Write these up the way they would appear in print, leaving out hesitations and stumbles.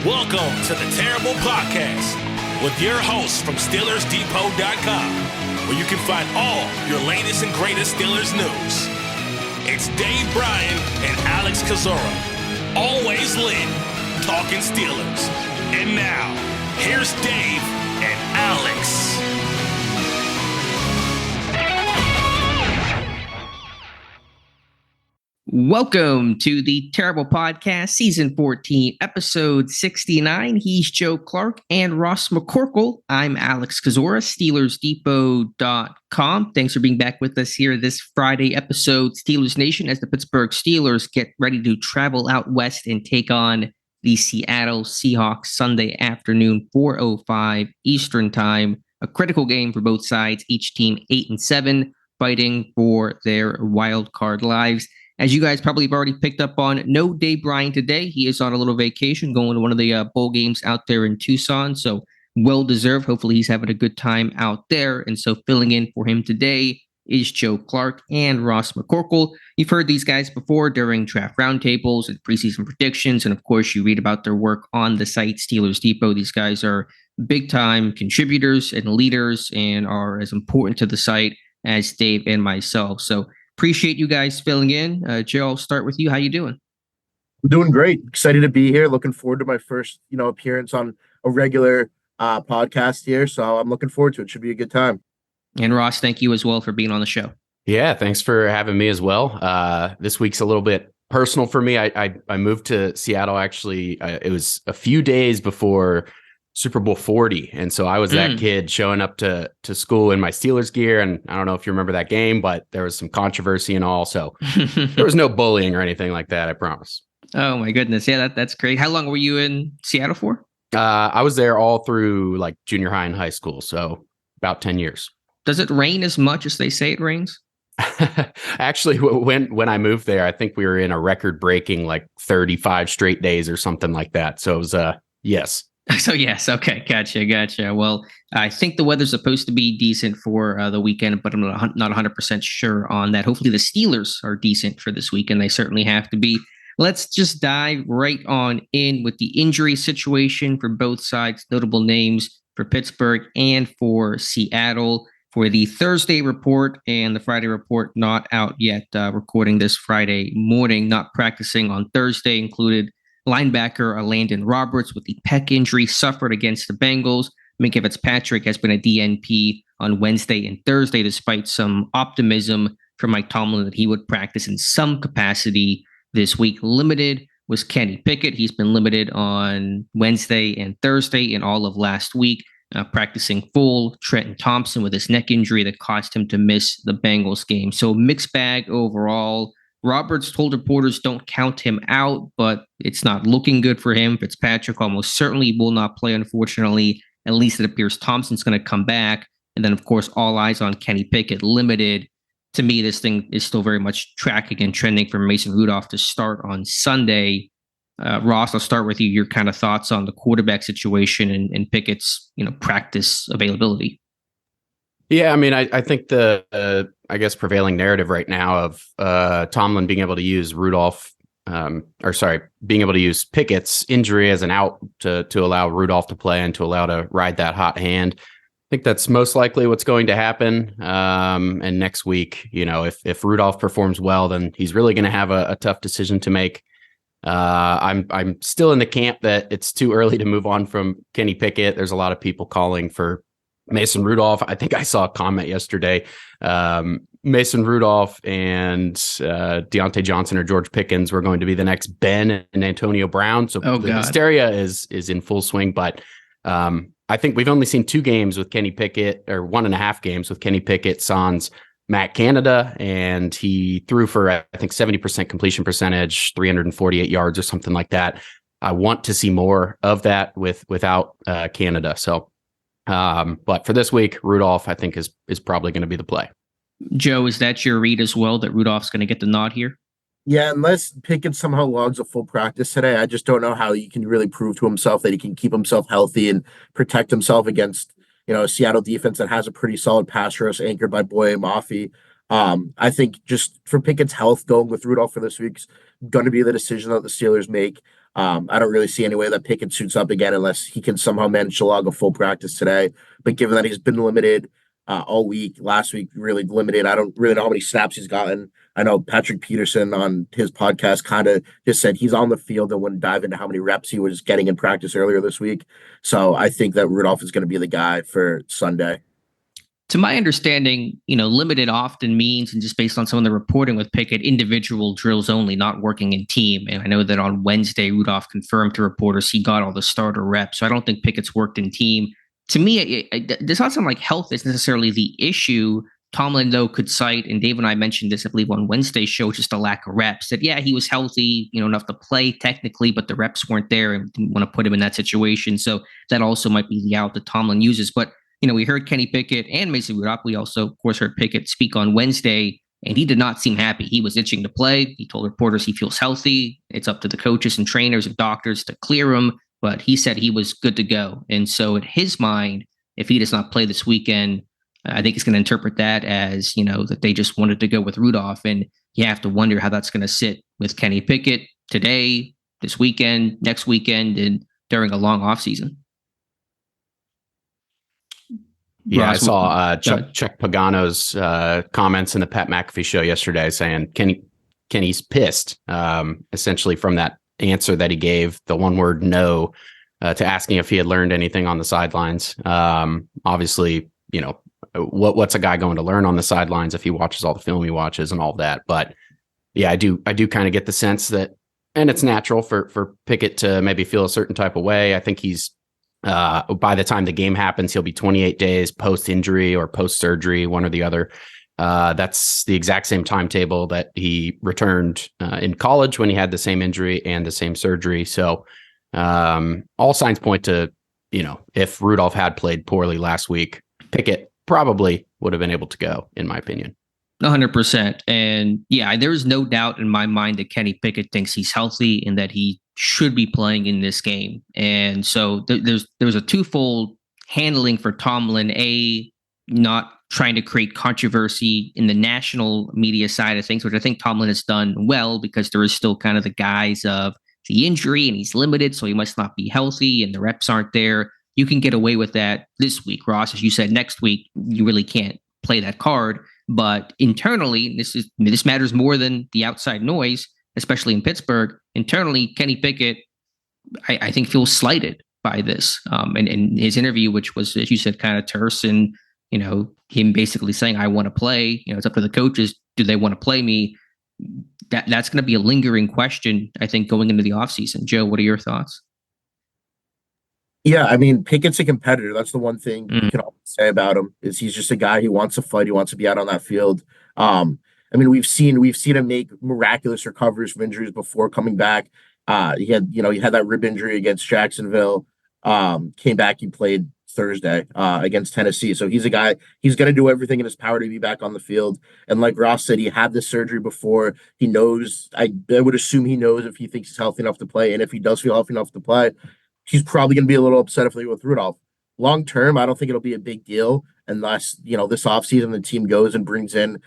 Welcome to the Terrible Podcast with your hosts from SteelersDepot.com, where you can find all your latest and greatest Steelers news. It's Dave Bryan and Alex Kozora, always lit, talking Steelers. And now, here's Dave and Alex. Welcome to the Terrible Podcast, Season 14, Episode 69. He's Joe Clark and Ross McCorkle. I'm Alex Kozora, SteelersDepot.com. Thanks for being back with us here this Friday episode, Steelers Nation, as the Pittsburgh Steelers get ready to travel out west and take on the Seattle Seahawks Sunday afternoon, 4:05 Eastern Time. A critical game for both sides, each team 8-7, fighting for their wild card lives. As you guys probably have already picked up on, no Dave Bryan today. He is on a little vacation, going to one of the bowl games out there in Tucson. So well-deserved. Hopefully he's having a good time out there. And so filling in for him today is Joe Clark and Ross McCorkle. You've heard these guys before during draft roundtables and preseason predictions. And of course, you read about their work on the site, Steelers Depot. These guys are big-time contributors and leaders and are as important to the site as Dave and myself. So appreciate you guys filling in. Joe, I'll start with you. How you doing? I'm doing great. Excited to be here. Looking forward to my first, appearance on a regular podcast here. So I'm looking forward to it. Should be a good time. And Ross, thank you as well for being on the show. Yeah, thanks for having me as well. This week's a little bit personal for me. I moved to Seattle. Actually, it was a few days before Super Bowl 40. And so I was that kid showing up to school in my Steelers gear. And I don't know if you remember that game, but there was some controversy and all. So there was no bullying or anything like that, I promise. Oh, my goodness. Yeah, that's great. How long were you in Seattle for? I was there all through like junior high and high school. So about 10 years. Does it rain as much as they say it rains? Actually, when I moved there, I think we were in a record-breaking like 35 straight days or something like that. So it was yes. So yes, okay, gotcha. Well, I think the weather's supposed to be decent for the weekend, but I'm not 100% sure on that. Hopefully the Steelers are decent for this weekend. They certainly have to be. Let's just dive right on in with the injury situation for both sides, notable names for Pittsburgh and for Seattle. For the Thursday report and the Friday report, not out yet, recording this Friday morning, not practicing on Thursday, included linebacker Landon Roberts with the pec injury suffered against the Bengals. Minkah Fitzpatrick has been a DNP on Wednesday and Thursday, despite some optimism from Mike Tomlin that he would practice in some capacity this week. Limited was Kenny Pickett. He's been limited on Wednesday and Thursday and all of last week, practicing full. Trenton Thompson with his neck injury that caused him to miss the Bengals game. So mixed bag overall. Roberts told reporters don't count him out, but it's not looking good for him. Fitzpatrick almost certainly will not play, unfortunately. At least it appears Thompson's going to come back. And then, of course, all eyes on Kenny Pickett, limited. To me, this thing is still very much tracking and trending for Mason Rudolph to start on Sunday. Ross, I'll start with you. Your kind of thoughts on the quarterback situation and Pickett's, practice availability. Yeah, I mean, I think the prevailing narrative right now of Tomlin being able to use being able to use Pickett's injury as an out to allow Rudolph to play and to allow to ride that hot hand. I think that's most likely what's going to happen. And next week, if Rudolph performs well, then he's really going to have a tough decision to make. I'm still in the camp that it's too early to move on from Kenny Pickett. There's a lot of people calling for Mason Rudolph. I think I saw a comment yesterday. Mason Rudolph and Deontay Johnson or George Pickens were going to be the next Ben and Antonio Brown. So the hysteria is in full swing. But I think we've only seen 2 games with Kenny Pickett, or 1.5 games with Kenny Pickett sans Matt Canada, and he threw for I think 70% completion percentage, 348 yards or something like that. I want to see more of that without Canada. So. But for this week, Rudolph, I think, is probably going to be the play. Joe, is that your read as well, that Rudolph's going to get the nod here? Yeah, unless Pickett somehow logs a full practice today, I just don't know how he can really prove to himself that he can keep himself healthy and protect himself against, a Seattle defense that has a pretty solid pass rush anchored by Boye Mafe. I think just for Pickett's health, going with Rudolph for this week's going to be the decision that the Steelers make. I don't really see any way that Pickett suits up again unless he can somehow manage to log a full practice today. But given that he's been limited all week, last week really limited, I don't really know how many snaps he's gotten. I know Patrick Peterson on his podcast kind of just said he's on the field and wouldn't dive into how many reps he was getting in practice earlier this week. So I think that Rudolph is going to be the guy for Sunday. To my understanding, limited often means, and just based on some of the reporting with Pickett, individual drills only, not working in team. And I know that on Wednesday, Rudolph confirmed to reporters he got all the starter reps. So I don't think Pickett's worked in team. To me, it does not sound like health is necessarily the issue. Tomlin, though, could cite, and Dave and I mentioned this, I believe, on Wednesday's show, just a lack of reps. That, yeah, he was healthy, enough to play technically, but the reps weren't there and didn't want to put him in that situation. So that also might be the out that Tomlin uses. But we heard Kenny Pickett and Mason Rudolph. We also, of course, heard Pickett speak on Wednesday, and he did not seem happy. He was itching to play. He told reporters he feels healthy. It's up to the coaches and trainers and doctors to clear him, but he said he was good to go. And so in his mind, if he does not play this weekend, I think he's going to interpret that as, that they just wanted to go with Rudolph. And you have to wonder how that's going to sit with Kenny Pickett today, this weekend, next weekend, and during a long offseason. Yeah, Ross, I saw Chuck Pagano's comments in the Pat McAfee show yesterday saying Kenny's pissed, essentially from that answer that he gave, the one word no, to asking if he had learned anything on the sidelines. Obviously, what's a guy going to learn on the sidelines if he watches all the film he watches and all that? But yeah, I do kind of get the sense that, and it's natural for Pickett to maybe feel a certain type of way. I think he's by the time the game happens, he'll be 28 days post-injury or post-surgery, one or the other. That's the exact same timetable that he returned in college when he had the same injury and the same surgery. So all signs point to, if Rudolph had played poorly last week, Pickett probably would have been able to go, in my opinion. 100%. And yeah, there's no doubt in my mind that Kenny Pickett thinks he's healthy and that he should be playing in this game. And so there's a twofold handling for Tomlin, not trying to create controversy in the national media side of things, which I think Tomlin has done well, because there is still kind of the guise of the injury and he's limited, so he must not be healthy and the reps aren't there. You can get away with that this week, Ross. As you said, next week, you really can't play that card. But internally, this matters more than the outside noise, especially in Pittsburgh. Internally, Kenny Pickett, I think, feels slighted by this. And in his interview, which was, as you said, kind of terse, and him basically saying, "I want to play." It's up to the coaches. Do they want to play me? That's going to be a lingering question, I think, going into the offseason. Joe, what are your thoughts? Yeah, I mean, Pickett's a competitor. That's the one thing you can always say about him, is he's just a guy who wants to fight. He wants to be out on that field. I mean, we've seen him make miraculous recoveries from injuries before coming back. He had that rib injury against Jacksonville. Came back, he played Thursday against Tennessee. So he's a guy, he's going to do everything in his power to be back on the field. And like Ross said, he had this surgery before. He knows, I would assume he knows if he thinks he's healthy enough to play. And if he does feel healthy enough to play, he's probably going to be a little upset if they go with Rudolph. Long term, I don't think it'll be a big deal unless, this offseason the team goes and brings in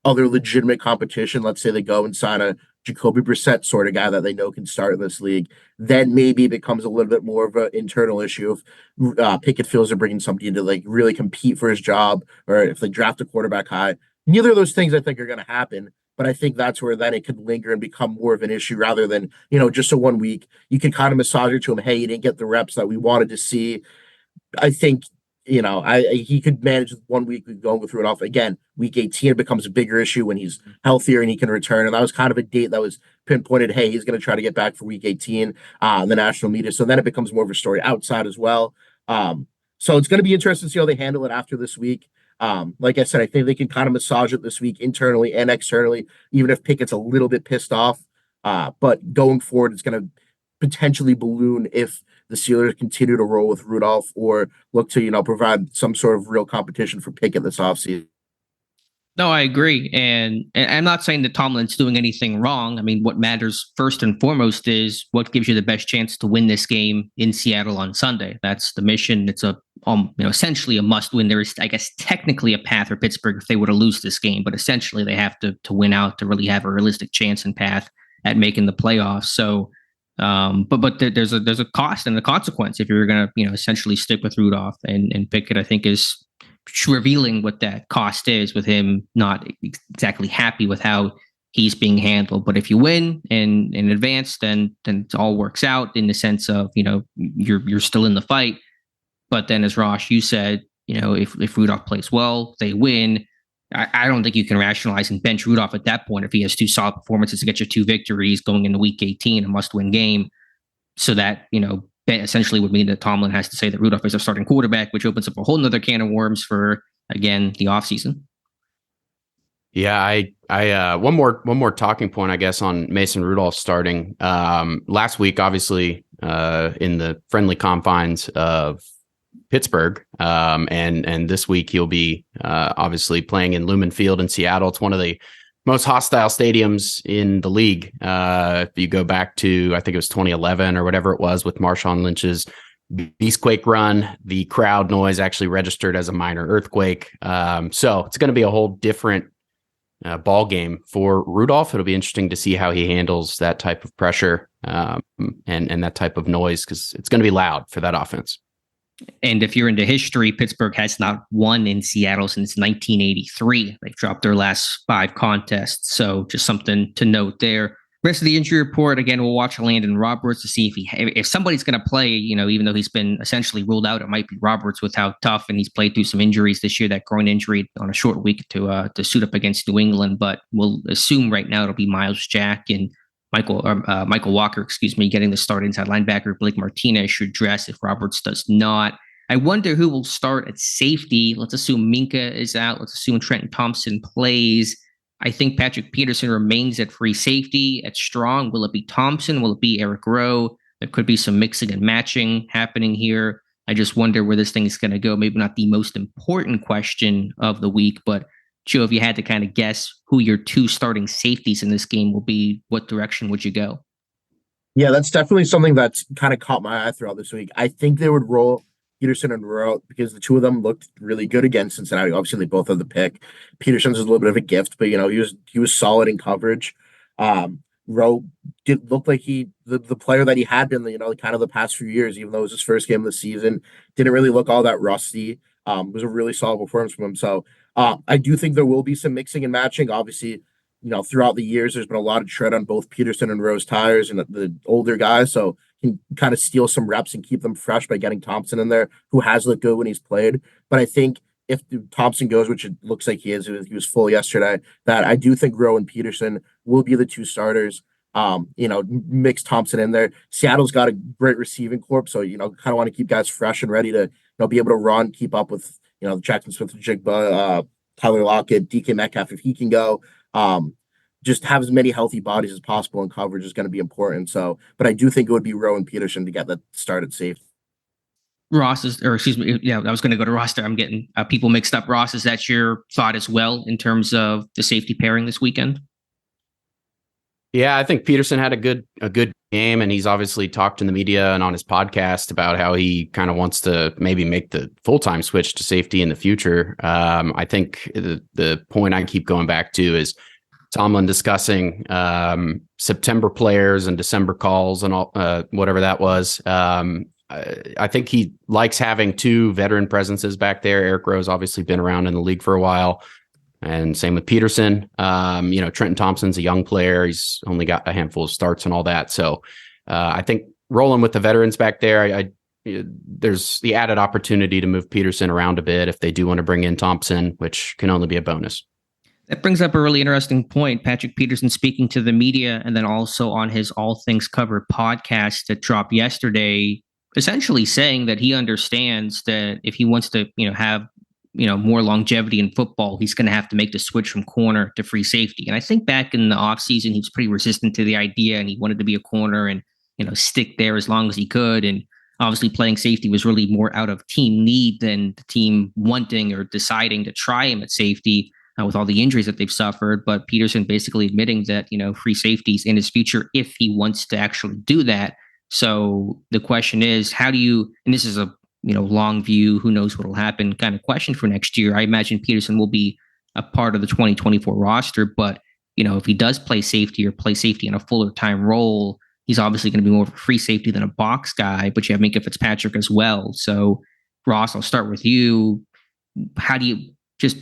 other legitimate competition. Let's say they go and sign a Jacoby Brissett sort of guy that they know can start in this league. Then maybe it becomes a little bit more of an internal issue if Pickett feels they're bringing somebody in to really compete for his job, or if they draft a quarterback high. Neither of those things I think are going to happen. But I think that's where then it could linger and become more of an issue rather than, just a 1 week. You can kind of massage it to him. Hey, you didn't get the reps that we wanted to see. I think, he could manage 1 week going with Rudolph. Again, week 18, it becomes a bigger issue when he's healthier and he can return. And that was kind of a date that was pinpointed. Hey, he's going to try to get back for week 18 in the national media. So then it becomes more of a story outside as well. So it's going to be interesting to see how they handle it after this week. Like I said, I think they can kind of massage it this week internally and externally, even if Pickett's a little bit pissed off. But going forward, it's going to potentially balloon if the Steelers continue to roll with Rudolph or look to, provide some sort of real competition for Pickett this offseason. No, I agree. And I'm not saying that Tomlin's doing anything wrong. I mean, what matters first and foremost is what gives you the best chance to win this game in Seattle on Sunday. That's the mission. It's essentially a must win. There is, I guess, technically a path for Pittsburgh if they were to lose this game, but essentially they have to win out to really have a realistic chance and path at making the playoffs. So But there's a cost and a consequence if you're going to essentially stick with Rudolph, and Pickett I think is revealing what that cost is with him not exactly happy with how he's being handled. But if you win and in advance, then it all works out in the sense of you're still in the fight. But then, as Ross, you said, if Rudolph plays well, they win. I don't think you can rationalize and bench Rudolph at that point if he has two solid performances to get you 2 victories going into Week 18, a must-win game. So that essentially would mean that Tomlin has to say that Rudolph is a starting quarterback, which opens up a whole nother can of worms for, again, the offseason. Yeah, I one more talking point, I guess, on Mason Rudolph starting. Last week, obviously, in the friendly confines of Pittsburgh, and this week he'll be obviously playing in Lumen Field in Seattle. It's one of the most hostile stadiums in the league. If you go back to, I think it was 2011 or whatever it was, with Marshawn Lynch's Beastquake run, the crowd noise actually registered as a minor earthquake. So it's going to be a whole different ball game for Rudolph. It'll be interesting to see how he handles that type of pressure and that type of noise, because it's going to be loud for that offense. And if you're into history, Pittsburgh has not won in Seattle since 1983. They've dropped their last 5 contests. So just something to note there. Rest of the injury report, again, we'll watch Landon Roberts to see if somebody's going to play, even though he's been essentially ruled out, it might be Roberts with how tough, and he's played through some injuries this year, that groin injury on a short week to suit up against New England. But we'll assume right now it'll be Miles Jack and Michael Walker, getting the start inside linebacker. Blake Martinez should dress if Roberts does not. I wonder who will start at safety. Let's assume Minka is out. Let's assume Trenton Thompson plays. I think Patrick Peterson remains at free safety. At strong, will it be Thompson? Will it be Eric Rowe? There could be some mixing and matching happening here. I just wonder where this thing is going to go. Maybe not the most important question of the week, but Joe, if you had to kind of guess who your 2 starting safeties in this game will be, what direction would you go? Yeah, that's definitely something that's kind of caught my eye throughout this week. I think they would roll Peterson and Rowe because the 2 of them looked really good against Cincinnati. Obviously, they both have the pick. Peterson's is a little bit of a gift, but he was solid in coverage. Rowe did look like the player that he had been, kind of the past few years, even though it was his first game of the season. Didn't really look all that rusty. It was a really solid performance from him. So I do think there will be some mixing and matching. Obviously, throughout the years, there's been a lot of tread on both Peterson and Rowe's tires and the older guys. So he can kind of steal some reps and keep them fresh by getting Thompson in there, who has looked good when he's played. But I think if Thompson goes, which it looks like he is, he was full yesterday, that I do think Rowe and Peterson will be the 2 starters. Mix Thompson in there. Seattle's got a great receiving corps, so kind of want to keep guys fresh and ready to be able to run, keep up with Jackson Smith-Njigba, Tyler Lockett, DK Metcalf if he can go. Just have as many healthy bodies as possible, and coverage is going to be important. So, but I do think it would be Rowe and Peterson to get that started safe. Ross is, or excuse me, yeah, I was going to go to Ross there. I'm getting people mixed up. Ross, is that your thought as well in terms of the safety pairing this weekend? Yeah, I think Peterson had a good game, and he's obviously talked in the media and on his podcast about how he kind of wants to maybe make the full-time switch to safety in the future. I think the point I keep going back to is Tomlin discussing September players and December calls and all, whatever that was. I think he likes having 2 veteran presences back there. Eric Rowe's obviously been around in the league for a while, and same with Peterson. Trenton Thompson's a young player. He's only got a handful of starts and all that. So I think rolling with the veterans back there, there's the added opportunity to move Peterson around a bit if they do want to bring in Thompson, which can only be a bonus. That brings up a really interesting point. Patrick Peterson speaking to the media, and then also on his All Things Covered podcast that dropped yesterday, essentially saying that he understands that if he wants to, have, more longevity in football, he's going to have to make the switch from corner to free safety. And I think back in the offseason, he was pretty resistant to the idea, and he wanted to be a corner and, stick there as long as he could. And obviously playing safety was really more out of team need than the team wanting or deciding to try him at safety. With all the injuries that they've suffered, but Peterson basically admitting that, free safety's in his future if he wants to actually do that. So the question is, how do you, and this is a, long view, who knows what will happen kind of question for next year. I imagine Peterson will be a part of the 2024 roster, but, if he does play safety or play safety in a fuller time role, he's obviously going to be more of a free safety than a box guy, but you have Minka Fitzpatrick as well. So, Ross, I'll start with you. How do you just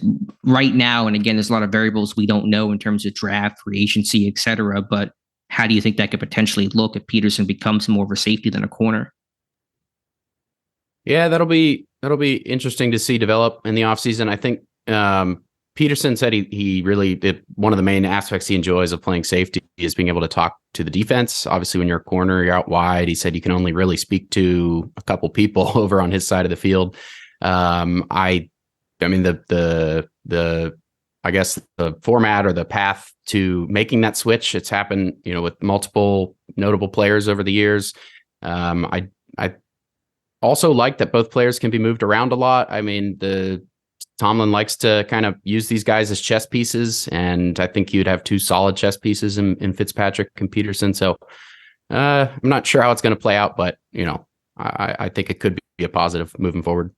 right now, and again, there's a lot of variables we don't know in terms of draft, free agency, et cetera, but how do you think that could potentially look if Peterson becomes more of a safety than a corner? Yeah, that'll be interesting to see develop in the offseason. I think Peterson said he really one of the main aspects he enjoys of playing safety is being able to talk to the defense. Obviously, when you're a corner, you're out wide. He said you can only really speak to a couple people over on his side of the field. I mean the I guess the format or the path to making that switch, it's happened, with multiple notable players over the years. I also like that both players can be moved around a lot. I mean, Tomlin likes to kind of use these guys as chess pieces, and I think you'd have two solid chess pieces in Fitzpatrick and Peterson. So I'm not sure how it's going to play out, but I think it could be a positive moving forward.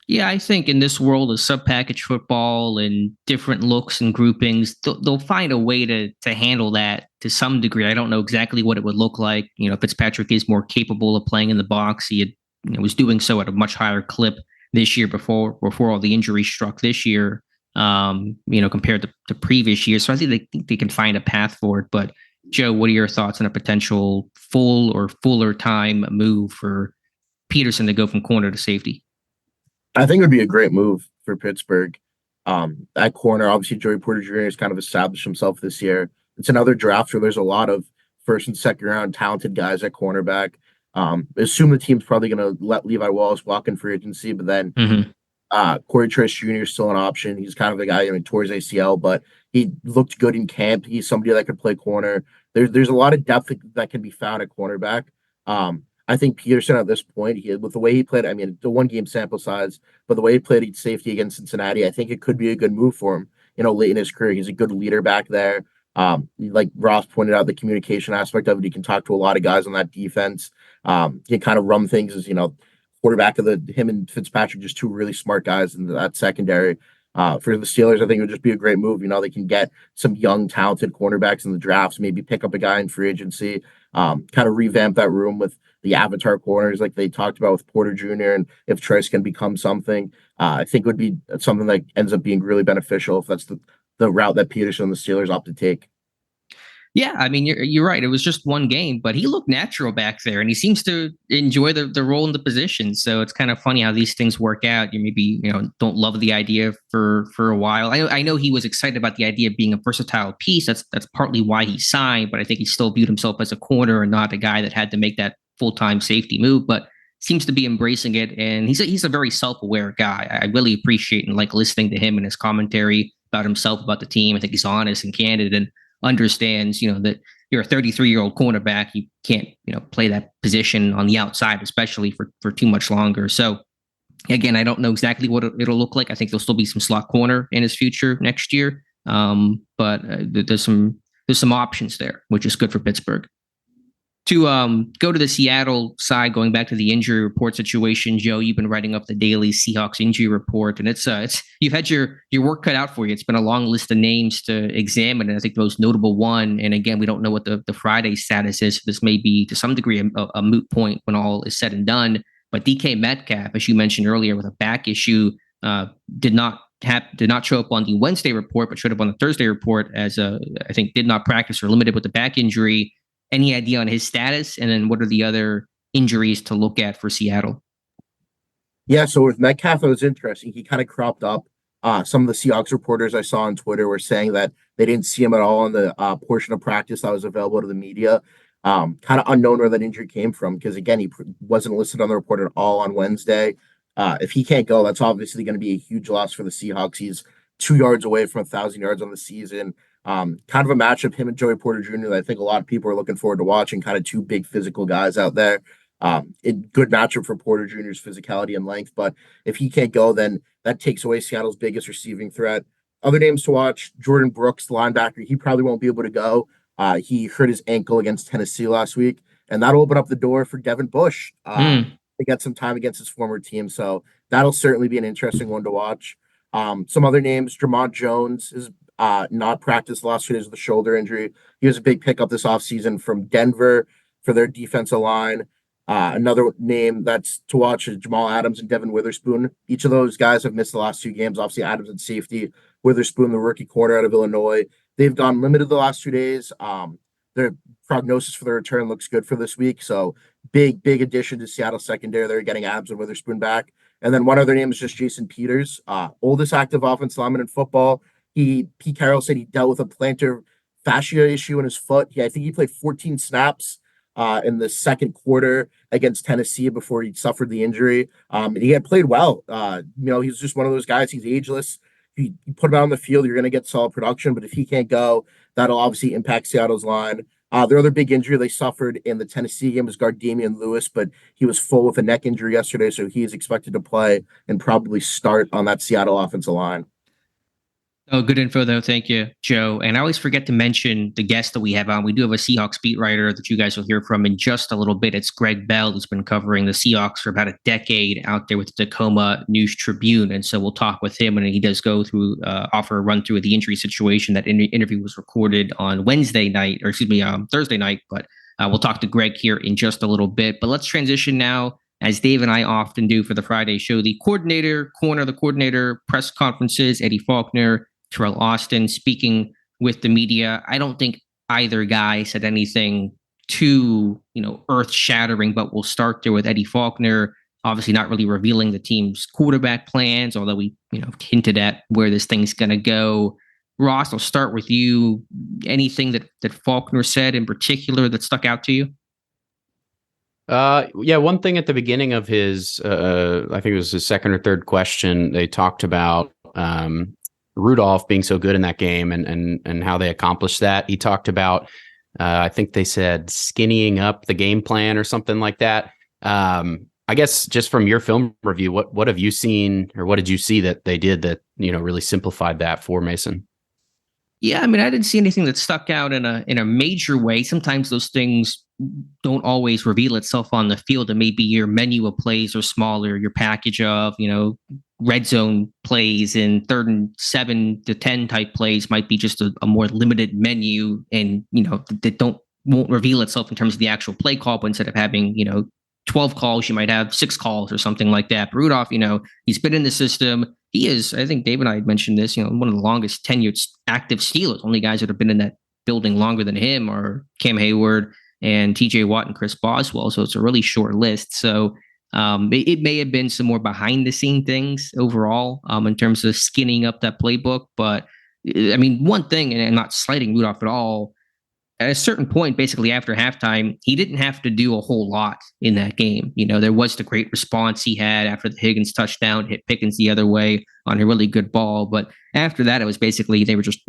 Yeah, I think in this world of sub-package football and different looks and groupings, they'll find a way to handle that to some degree. I don't know exactly what it would look like. Fitzpatrick is more capable of playing in the box. He was doing so at a much higher clip this year before all the injuries struck this year, compared to previous years. So I think they can find a path for it. But Joe, what are your thoughts on a potential full or fuller time move for Peterson to go from corner to safety? I think it would be a great move for Pittsburgh. At corner, obviously, Joey Porter Jr. has kind of established himself this year. It's another draft where there's a lot of first and second round talented guys at cornerback. Assume the team's probably going to let Levi Wallace walk in free agency, but then Corey Trice Jr. is still an option. He's kind of the guy towards ACL, but he looked good in camp. He's somebody that could play corner. There's a lot of depth that can be found at cornerback. I think Peterson at this point, with the way he played, I mean, the 1 game sample size, but the way he played safety against Cincinnati, I think it could be a good move for him. Late in his career, he's a good leader back there. Like Ross pointed out, the communication aspect of it, he can talk to a lot of guys on that defense. He can kind of run things as, quarterback of him and Fitzpatrick, just two really smart guys in that secondary. For the Steelers, I think it would just be a great move. They can get some young, talented cornerbacks in the drafts, maybe pick up a guy in free agency, kind of revamp that room with the avatar corners like they talked about with Porter Jr. And if Trice can become something, I think it would be something that ends up being really beneficial if that's the route that Peterson and the Steelers opt to take. Yeah, I mean, you're right. It was just 1 game, but he looked natural back there, and he seems to enjoy the role in the position. So it's kind of funny how these things work out. You maybe don't love the idea for a while. I know he was excited about the idea of being a versatile piece. That's partly why he signed, but I think he still viewed himself as a corner and not a guy that had to make that full-time safety move. But seems to be embracing it, and he's a very self-aware guy. I really appreciate and like listening to him and his commentary about himself, about the team. I think he's honest and candid and understands, that you're a 33-year-old cornerback. You can't, play that position on the outside, especially for too much longer. So again, I don't know exactly what it'll look like. I think there'll still be some slot corner in his future next year. But there's some options there, which is good for Pittsburgh. To go to the Seattle side, going back to the injury report situation, Joe, you've been writing up the daily Seahawks injury report, and it's you've had your work cut out for you. It's been a long list of names to examine, and I think the most notable one, and again, we don't know what the Friday status is. This may be to some degree a moot point when all is said and done. But DK Metcalf, as you mentioned earlier, with a back issue, did not show up on the Wednesday report, but showed up on the Thursday report as I think did not practice or limited with the back injury. Any idea on his status? And then what are the other injuries to look at for Seattle? Yeah, so with Metcalf, it was interesting. He kind of cropped up. Some of the Seahawks reporters I saw on Twitter were saying that they didn't see him at all on the portion of practice that was available to the media. Kind of unknown where that injury came from because, again, he wasn't listed on the report at all on Wednesday. If he can't go, that's obviously going to be a huge loss for the Seahawks. He's 2 yards away from 1,000 yards on the season. Kind of a matchup, him and Joey Porter Jr., that I think a lot of people are looking forward to watching, kind of two big physical guys out there. Good matchup for Porter Jr.'s physicality and length, but if he can't go, then that takes away Seattle's biggest receiving threat. Other names to watch, Jordan Brooks, the linebacker, he probably won't be able to go. He hurt his ankle against Tennessee last week, and that'll open up the door for Devin Bush to get some time against his former team, so that'll certainly be an interesting one to watch. Some other names, Dramont Jones is not practiced the last 2 days with a shoulder injury. He was a big pickup this offseason from Denver. for their defensive line. Another name that's to watch is Jamal Adams and Devin Witherspoon. Each of those guys have missed the last 2 games. Obviously, Adams at safety, Witherspoon, the rookie corner out of Illinois. They've gone limited the last 2 days. Their prognosis for their return looks good for this week. So big addition to Seattle secondary. They're getting Adams and Witherspoon back. And then one other name is just Jason Peters, oldest active offensive lineman in football. Pete Carroll said he dealt with a plantar fascia issue in his foot. I think he played 14 snaps in the second quarter against Tennessee before he suffered the injury. He had played well. He's just one of those guys. He's ageless. You put him out on the field, you're going to get solid production. But if he can't go, that'll obviously impact Seattle's line. Their other big injury they suffered in the Tennessee game was guard Damian Lewis, but he was full with a neck injury yesterday, so he is expected to play and probably start on that Seattle offensive line. Oh, good info, though. Thank you, Joe. And I always forget to mention the guest that we have on. We do have a Seahawks beat writer that you guys will hear from in just a little bit. It's Gregg Bell, who's been covering the Seahawks for about a decade out there with the Tacoma News Tribune. And so we'll talk with him, and he does go through, offer a run through of the injury situation. That interview was recorded on Thursday night. But we'll talk to Greg here in just a little bit. But let's transition now, as Dave and I often do for the Friday show, the coordinator press conferences, Eddie Faulkner, Teryl Austin speaking with the media. I don't think either guy said anything too, earth-shattering, but we'll start there with Eddie Faulkner, obviously not really revealing the team's quarterback plans, although we, hinted at where this thing's going to go. Ross, I'll start with you. Anything that Faulkner said in particular that stuck out to you? One thing at the beginning of his, I think it was his second or third question, they talked about Rudolph being so good in that game and how they accomplished that. He talked about, I think they said skinnying up the game plan or something like that. I guess just from your film review, what have you seen, or what did you see that they did that, really simplified that for Mason? Yeah, I didn't see anything that stuck out in a major way. Sometimes those things don't always reveal itself on the field, and maybe your menu of plays are smaller, your package of, red zone plays and 3rd and 7 to 10 type plays might be just a more limited menu, and that won't reveal itself in terms of the actual play call. But instead of having 12 calls, you might have 6 calls or something like that. But Rudolph, he's been in the system. He is, I think Dave and I had mentioned this, one of the longest tenured active Steelers. Only guys that have been in that building longer than him are Cam Hayward and TJ Watt and Chris Boswell. So it's a really short list. So it may have been some more behind the scene things overall in terms of skinning up that playbook. But one thing, and I'm not slighting Rudolph at all, at a certain point, basically after halftime, he didn't have to do a whole lot in that game. There was the great response he had after the Higgins touchdown, hit Pickens the other way on a really good ball. But after that, it was basically they were just,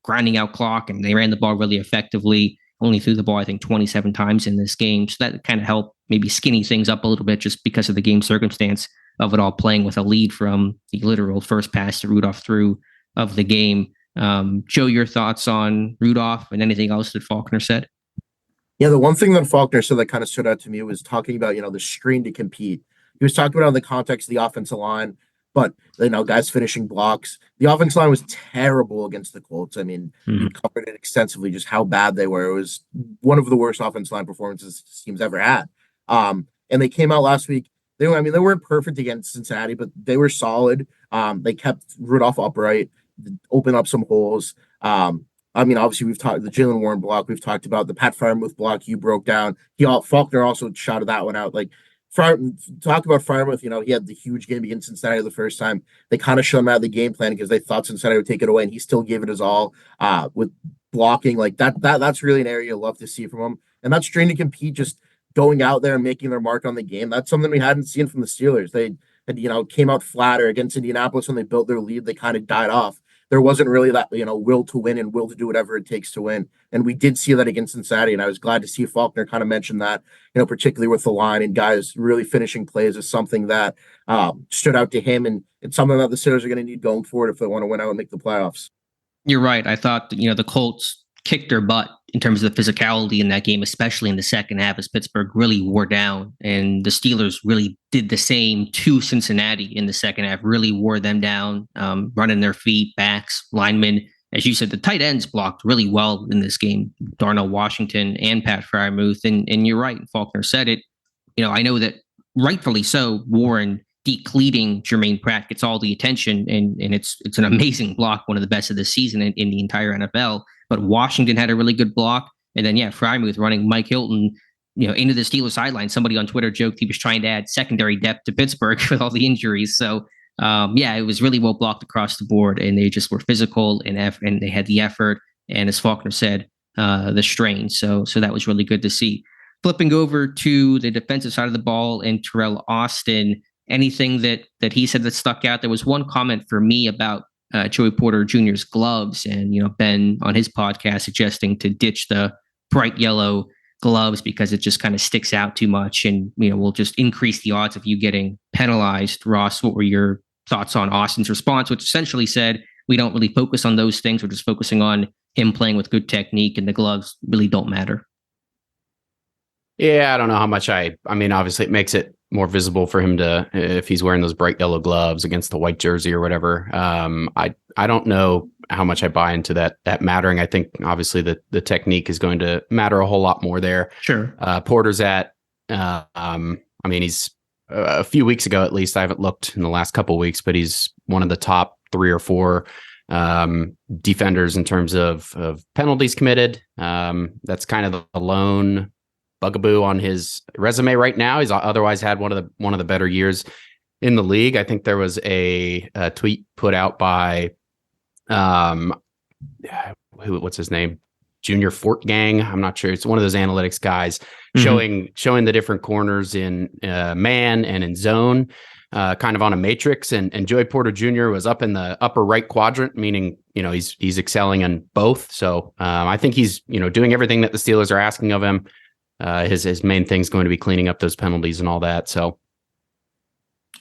grinding out clock, and they ran the ball really effectively. Only threw the ball, I think, 27 times in this game. So that kind of helped maybe skinny things up a little bit just because of the game circumstance of it all, playing with a lead from the literal first pass to Rudolph through of the game. Joe, your thoughts on Rudolph and anything else that Faulkner said? Yeah, the one thing that Faulkner said that kind of stood out to me was talking about, the strain to compete. He was talking about in the context of the offensive line, but, guys finishing blocks. The offensive line was terrible against the Colts. We covered it extensively, just how bad they were. It was one of the worst offensive line performances this team's ever had. And they came out last week. They weren't perfect against Cincinnati, but they were solid. They kept Rudolph upright, open up some holes. Obviously we've talked the Jalen Warren block. We've talked about the Pat Freiermuth block you broke down. Faulkner also shouted that one out. Talk about Freiermuth, he had the huge game against Cincinnati the first time. They kind of showed him out of the game plan because they thought Cincinnati would take it away, and he still gave it his all with blocking. That's really an area you love to see from him. And that's trying to compete, just going out there and making their mark on the game. That's something we hadn't seen from the Steelers. They had, came out flatter against Indianapolis when they built their lead. They kind of died off. There wasn't really that, will to win and will to do whatever it takes to win. And we did see that against Cincinnati. And I was glad to see Faulkner kind of mention that, particularly with the line and guys really finishing plays is something that stood out to him. And it's something that the Steelers are going to need going forward if they want to win out and make the playoffs. You're right. I thought, the Colts kicked their butt in terms of the physicality in that game, especially in the second half, as Pittsburgh really wore down. And the Steelers really did the same to Cincinnati in the second half, really wore them down, running their feet, backs, linemen, as you said, the tight ends blocked really well in this game, Darnell Washington and Pat Frymouth. And you're right, Faulkner said it. I know that rightfully so, Warren decleating Jermaine Pratt gets all the attention, and it's an amazing block, one of the best of the season in the entire NFL. But Washington had a really good block. And then, Frymouth running Mike Hilton, into the Steelers sideline. Somebody on Twitter joked he was trying to add secondary depth to Pittsburgh with all the injuries. So, it was really well blocked across the board, and they just were physical and they had the effort. And as Faulkner said, the strain. So that was really good to see. Flipping over to the defensive side of the ball and Teryl Austin, anything that he said that stuck out? There was one comment for me about Joey Porter Jr.'s gloves, and Ben on his podcast suggesting to ditch the bright yellow gloves because it just kind of sticks out too much and will just increase the odds of you getting penalized. Ross, what were your thoughts on Austin's response, which essentially said we don't really focus on those things, we're just focusing on him playing with good technique, and the gloves really don't matter? Yeah, I don't know how much I mean, obviously it makes it more visible for him to, if he's wearing those bright yellow gloves against the white jersey or whatever. I don't know how much I buy into that mattering. I think obviously the technique is going to matter a whole lot more there. Sure. Porter's at, he's a few weeks ago, at least I haven't looked in the last couple of weeks, but he's one of the top 3 or 4 defenders in terms of penalties committed. That's kind of the lone bugaboo on his resume right now. He's otherwise had one of the better years in the league. I think there was a tweet put out by what's his name? Junior Fort Gang. I'm not sure. It's one of those analytics guys showing the different corners in man and in zone, kind of on a matrix. And Joey Porter Jr. was up in the upper right quadrant, meaning, he's excelling in both. So I think he's, doing everything that the Steelers are asking of him. His main thing is going to be cleaning up those penalties and all that. So,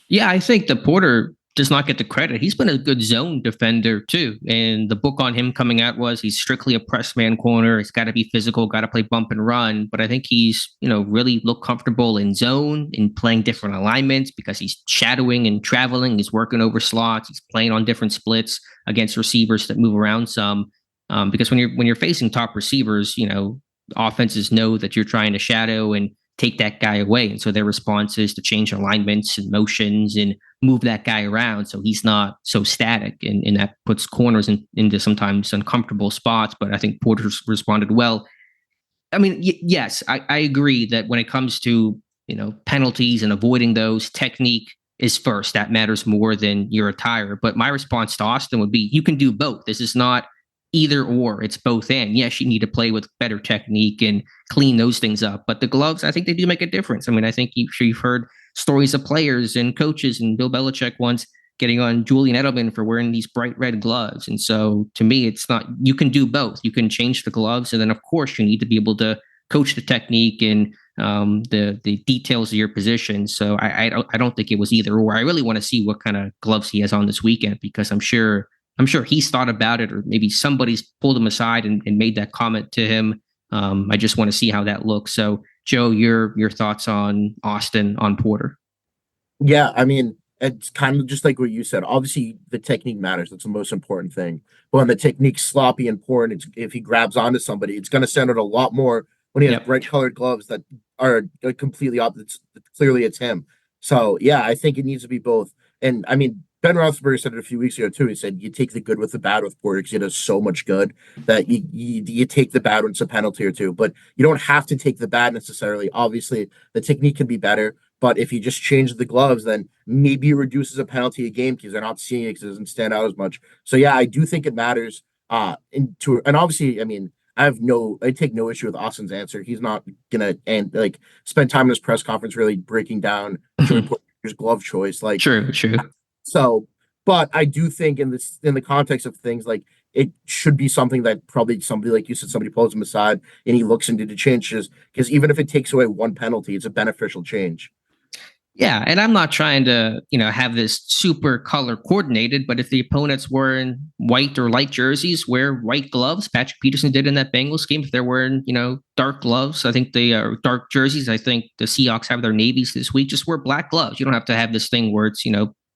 yeah, I think the Porter does not get the credit. He's been a good zone defender too. And the book on him coming out was he's strictly a press man corner. He's got to be physical, got to play bump and run. But I think he's, really look comfortable in zone, in playing different alignments because he's shadowing and traveling. He's working over slots. He's playing on different splits against receivers that move around some. Because when you're facing top receivers, offenses know that you're trying to shadow and take that guy away. And so their response is to change alignments and motions and move that guy around so he's not so static. And that puts corners into sometimes uncomfortable spots. But I think Porter's responded well. I mean, yes, I agree that when it comes to, penalties and avoiding those, technique is first. That matters more than your attire. But my response to Austin would be, you can do both. This is not either or, it's both and. Yes, you need to play with better technique and clean those things up. But the gloves, I think they do make a difference. I mean, I think you've heard stories of players and coaches, and Bill Belichick once getting on Julian Edelman for wearing these bright red gloves. And so to me, it's not, you can do both. You can change the gloves. And then of course you need to be able to coach the technique and the details of your position. So I don't think it was either or. I really want to see what kind of gloves he has on this weekend, because I'm sure he's thought about it, or maybe somebody's pulled him aside and made that comment to him. I just want to see how that looks. So, Joe, your thoughts on Austin, on Porter? Yeah, I mean, it's kind of just like what you said. Obviously, the technique matters. That's the most important thing. But when the technique's sloppy and poor, and if he grabs onto somebody, it's going to send out a lot more when he has bright colored gloves that are completely opposite. Clearly, it's him. So, yeah, I think it needs to be both. And, I mean, Ben Roethlisberger said it a few weeks ago too. He said you take the good with the bad with Porter because he does so much good that you take the bad when it's a penalty or two, but you don't have to take the bad necessarily. Obviously, the technique can be better, but if you just change the gloves, then maybe it reduces a penalty a game because they're not seeing it because it doesn't stand out as much. So yeah, I do think it matters. And obviously, I mean, I take no issue with Austin's answer. He's not gonna spend time in his press conference really breaking down Joey Porter's glove choice. Like True. So, but I do think in the context of things, like it should be something that probably somebody, like you said, somebody pulls him aside and he looks into the changes, because even if it takes away one penalty, it's a beneficial change. Yeah, and I'm not trying to, have this super color coordinated, but if the opponent's wearing white or light jerseys, wear white gloves. Patrick Peterson did in that Bengals game. If they're wearing, dark gloves, I think they are dark jerseys. I think the Seahawks have their navies this week. Just wear black gloves. You don't have to have this thing where it's,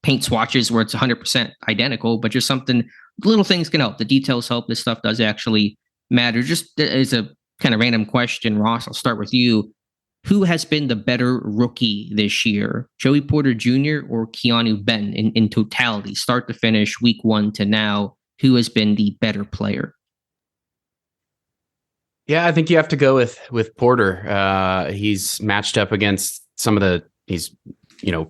paint swatches where it's 100% identical, but just something little things can help. The details help. This stuff does actually matter. Just as a kind of random question, Ross, I'll start with you. Who has been the better rookie this year, Joey Porter Jr. or Keanu Benton in totality, start to finish, week 1 to now? Who has been the better player? Yeah, I think you have to go with Porter. He's matched up against he's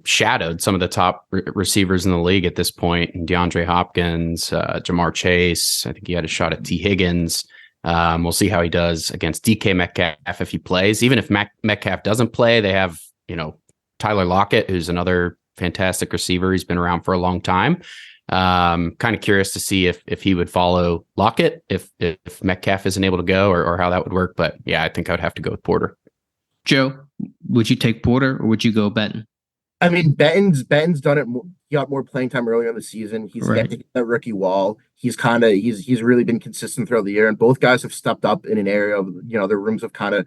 shadowed some of the top receivers in the league at this point. DeAndre Hopkins, Jamar Chase. I think he had a shot at T. Higgins. We'll see how he does against DK Metcalf if he plays. Even if Metcalf doesn't play, they have, Tyler Lockett, who's another fantastic receiver. He's been around for a long time. Kind of curious to see if he would follow Lockett if Metcalf isn't able to go or how that would work. But yeah, I think I would have to go with Porter. Joe, would you take Porter or would you go Benton? I mean, Benton's done it. He got more playing time earlier in the season. He's right. Yet to hit that rookie wall. He's really been consistent throughout the year, and both guys have stepped up in an area of their rooms have kind of.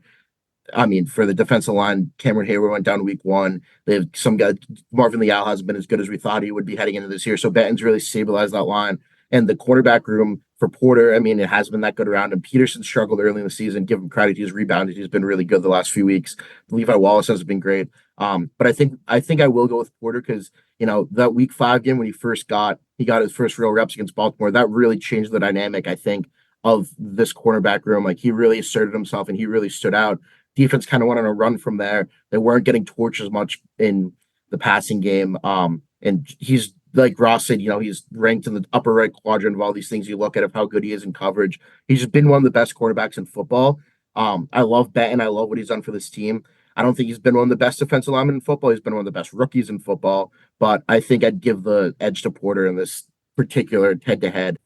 I mean, for the defensive line, Cameron Hayward went down week 1. They have some guy. Marvin Leal hasn't been as good as we thought he would be heading into this year. So Benton's really stabilized that line, and the quarterback room for Porter. I mean, it has been that good around him. Peterson struggled early in the season. Give him credit; he's rebounded. He's been really good the last few weeks. Levi Wallace has been great. But I think I will go with Porter because that week 5 game when he got his first real reps against Baltimore, that really changed the dynamic, I think, of this cornerback room. Like, he really asserted himself and he really stood out. Defense kind of went on a run from there. They weren't getting torched as much in the passing game. And he's, like Ross said, he's ranked in the upper right quadrant of all these things you look at of how good he is in coverage. He's just been one of the best quarterbacks in football. I love Benton. I love what he's done for this team. I don't think he's been one of the best defensive linemen in football. He's been one of the best rookies in football. But I think I'd give the edge to Porter in this particular head-to-head.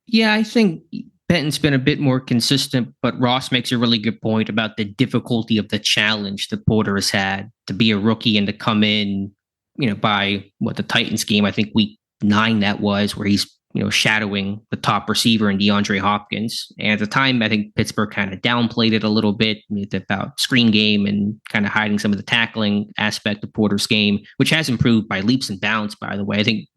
Yeah, I think Benton's been a bit more consistent, but Ross makes a really good point about the difficulty of the challenge that Porter has had to be a rookie and to come in, by the Titans game, I think week 9 that was, where he's, shadowing the top receiver in DeAndre Hopkins. And at the time, I think Pittsburgh kind of downplayed it a little bit about screen game and kind of hiding some of the tackling aspect of Porter's game, which has improved by leaps and bounds, by the way. I think,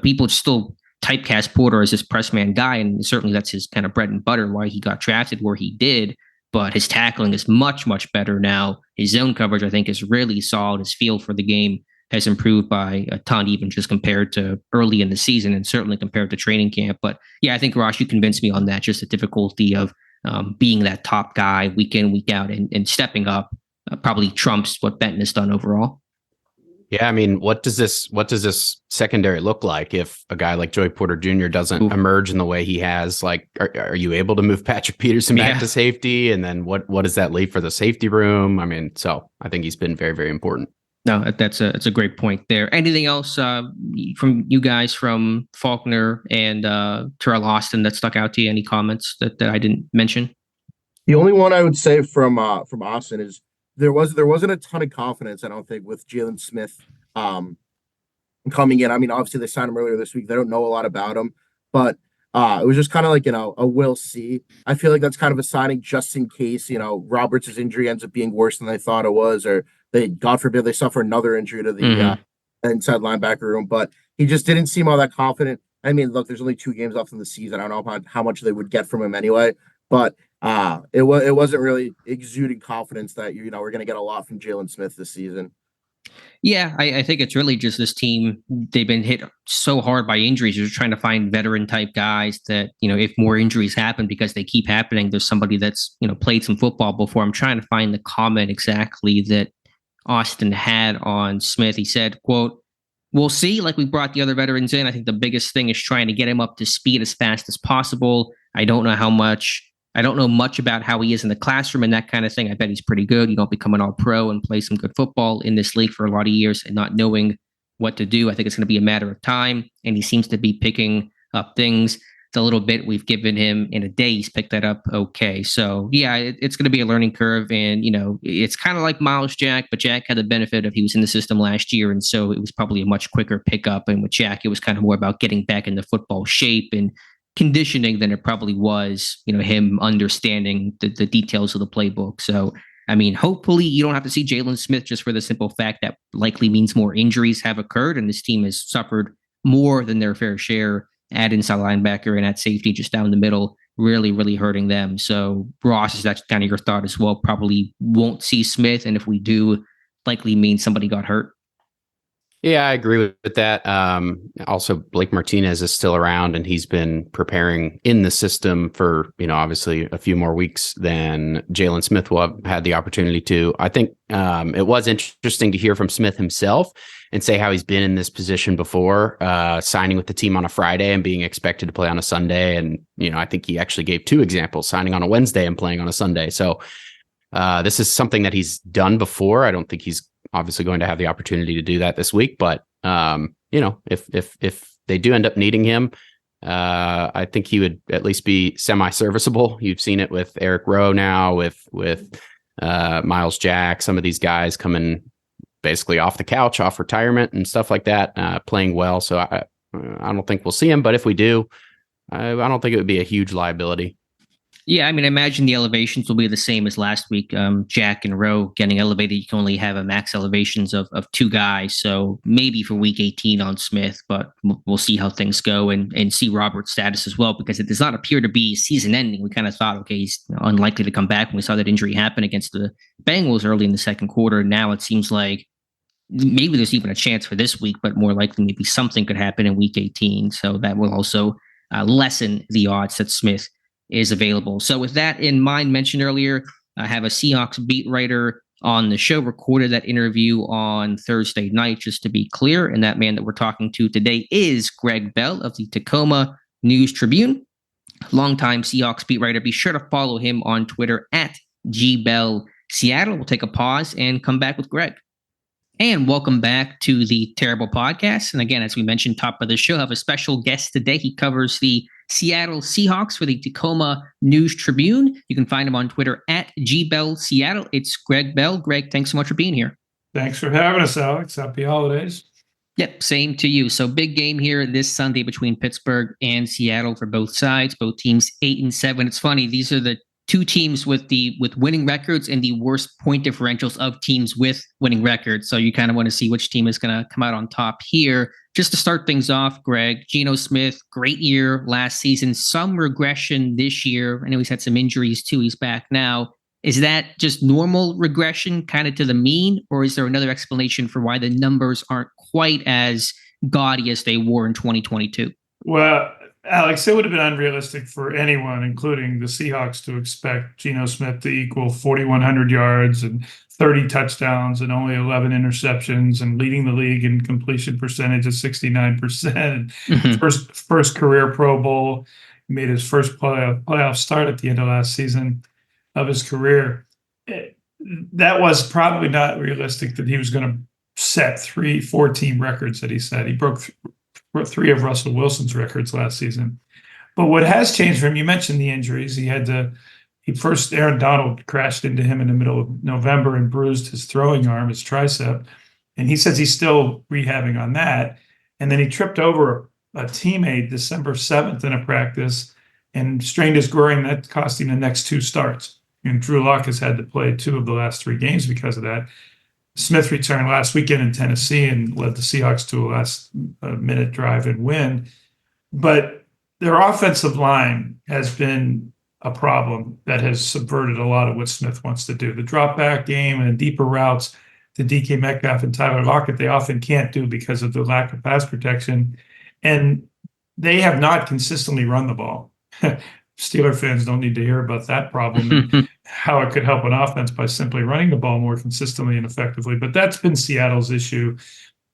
people still typecast Porter as this press man guy, and certainly that's his kind of bread and butter, why he got drafted where he did. But his tackling is much, much better now. His zone coverage, I think, is really solid. His feel for the game has improved by a ton, even just compared to early in the season and certainly compared to training camp. But yeah, I think, Ross, you convinced me on that, just the difficulty of being that top guy week in, week out and stepping up probably trumps what Benton has done overall. Yeah, I mean, what does this secondary look like if a guy like Joey Porter Jr. doesn't emerge in the way he has? Like, are you able to move Patrick Peterson back to safety? And then what does that leave for the safety room? I mean, so I think he's been very, very important. No, that's a great point there. Anything else from you guys from Faulkner and Teryl Austin that stuck out to you? Any comments that I didn't mention? The only one I would say from Austin is there wasn't a ton of confidence, I don't think, with Jalen Smith coming in. I mean, obviously they signed him earlier this week. They don't know a lot about him, but it was just kind of like, a we'll see. I feel like that's kind of a signing just in case, Roberts' injury ends up being worse than they thought it was, or God forbid, they suffer another injury to the inside linebacker room. But he just didn't seem all that confident. I mean, look, there's only 2 games left in the season. I don't know how much they would get from him anyway, but it wasn't really exuding confidence that we're going to get a lot from Jalen Smith this season. Yeah, I think it's really just this team. They've been hit so hard by injuries. They're trying to find veteran type guys that, if more injuries happen, because they keep happening, there's somebody that's, played some football before. I'm trying to find the comment exactly that Austin had on Smith. He said, quote, "We'll see. Like, we brought the other veterans in. I think the biggest thing is trying to get him up to speed as fast as possible. I don't know much about how he is in the classroom and that kind of thing. I bet he's pretty good. You don't become an all-pro and play some good football in this league for a lot of years and not knowing what to do. I think it's going to be a matter of time." And he seems to be picking up things. The little bit we've given him in a day, he's picked that up okay. So yeah, it's going to be a learning curve. And, it's kind of like Miles Jack, but Jack had the benefit of he was in the system last year. And so it was probably a much quicker pickup. And with Jack, it was kind of more about getting back into football shape and conditioning than it probably was, him understanding the details of the playbook. So, I mean, hopefully you don't have to see Jalen Smith, just for the simple fact that likely means more injuries have occurred and this team has suffered more than their fair share at inside linebacker and at safety just down the middle, really, really hurting them. So Ross, is that kind of your thought as well? Probably won't see Smith. And if we do, likely means somebody got hurt. Yeah, I agree with that. Also, Blake Martinez is still around, and he's been preparing in the system for, obviously a few more weeks than Jalen Smith will have had the opportunity to. I think it was interesting to hear from Smith himself and say how he's been in this position before, signing with the team on a Friday and being expected to play on a Sunday. And, I think he actually gave 2 examples, signing on a Wednesday and playing on a Sunday. So this is something that he's done before. I don't think he's obviously going to have the opportunity to do that this week, but if they do end up needing him, I think he would at least be semi-serviceable. You've seen it with Eric Rowe now, with Miles Jack, some of these guys coming basically off the couch, off retirement and stuff like that, playing well. So I don't think we'll see him, but if we do, I don't think it would be a huge liability. Yeah, I mean, I imagine the elevations will be the same as last week. Jack and Rowe getting elevated. You can only have a max elevations of 2 guys. So maybe for week 18 on Smith, but we'll see how things go and see Robert's status as well, because it does not appear to be season ending. We kind of thought, okay, he's unlikely to come back when we saw that injury happen against the Bengals early in the second quarter. Now it seems like maybe there's even a chance for this week, but more likely maybe something could happen in week 18. So that will also lessen the odds that Smith is available. So with that in mind, mentioned earlier, I have a Seahawks beat writer on the show, recorded that interview on Thursday night, just to be clear. And that man that we're talking to today is Gregg Bell of the Tacoma News Tribune, longtime Seahawks beat writer. Be sure to follow him on Twitter at GBellSeattle. We'll take a pause and come back with Gregg. And welcome back to the Terrible Podcast. And again, as we mentioned, top of the show, I have a special guest today. He covers the Seattle Seahawks for the Tacoma News Tribune. You can find him on Twitter at GBellSeattle. It's Gregg Bell. Gregg, thanks so much for being here. Thanks for having us, Alex. Happy holidays. Yep, same to you. So big game here this Sunday between Pittsburgh and Seattle for both sides. Both teams 8-7. It's funny, these are the 2 teams with winning records and the worst point differentials of teams with winning records. So you kind of want to see which team is going to come out on top here. Just to start things off, Gregg, Geno Smith, great year last season, some regression this year. I know he's had some injuries too. He's back now. Is that just normal regression kind of to the mean, or is there another explanation for why the numbers aren't quite as gaudy as they were in 2022? Well, Alex, it would have been unrealistic for anyone, including the Seahawks, to expect Geno Smith to equal 4,100 yards and 30 touchdowns and only 11 interceptions and leading the league in completion percentage of 69%. First career Pro Bowl. He made his first playoff start at the end of last season of his career. That was probably not realistic that he was going to set 3-4 team records that he set. He broke 3 of Russell Wilson's records last season. But what has changed for him, you mentioned the injuries. Aaron Donald crashed into him in the middle of November and bruised his throwing arm, his tricep. And he says he's still rehabbing on that. And then he tripped over a teammate December 7th in a practice and strained his groin. That cost him the next 2 starts. And Drew Lock has had to play 2 of the last 3 games because of that. Smith returned last weekend in Tennessee and led the Seahawks to a last-minute drive and win. But their offensive line has been a problem that has subverted a lot of what Smith wants to do. The drop-back game and deeper routes to DK Metcalf and Tyler Lockett, they often can't do because of the lack of pass protection. And they have not consistently run the ball. Steeler fans don't need to hear about that problem and how it could help an offense by simply running the ball more consistently and effectively. But that's been Seattle's issue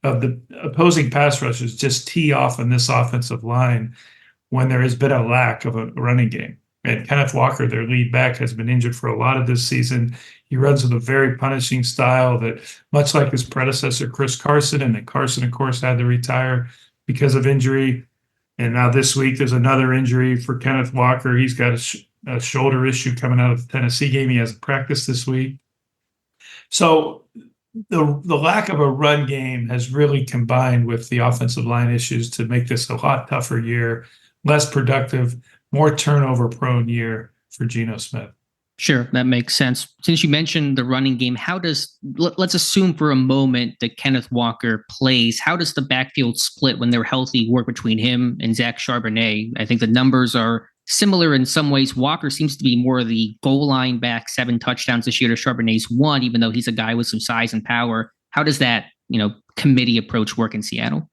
of the opposing pass rushers just tee off on this offensive line when there has been a lack of a running game. And Kenneth Walker, their lead back, has been injured for a lot of this season. He runs with a very punishing style that, much like his predecessor, Chris Carson, and then Carson, of course, had to retire because of injury. And now this week, there's another injury for Kenneth Walker. He's got a shoulder issue coming out of the Tennessee game. He hasn't practiced this week. So the lack of a run game has really combined with the offensive line issues to make this a lot tougher year, less productive, more turnover-prone year for Geno Smith. Sure, that makes sense. Since you mentioned the running game, let's assume for a moment that Kenneth Walker plays. How does the backfield split when they're healthy work between him and Zach Charbonnet? I think the numbers are similar in some ways. Walker seems to be more of the goal line back, 7 touchdowns this year to Charbonnet's 1, even though he's a guy with some size and power. How does that, committee approach work in Seattle?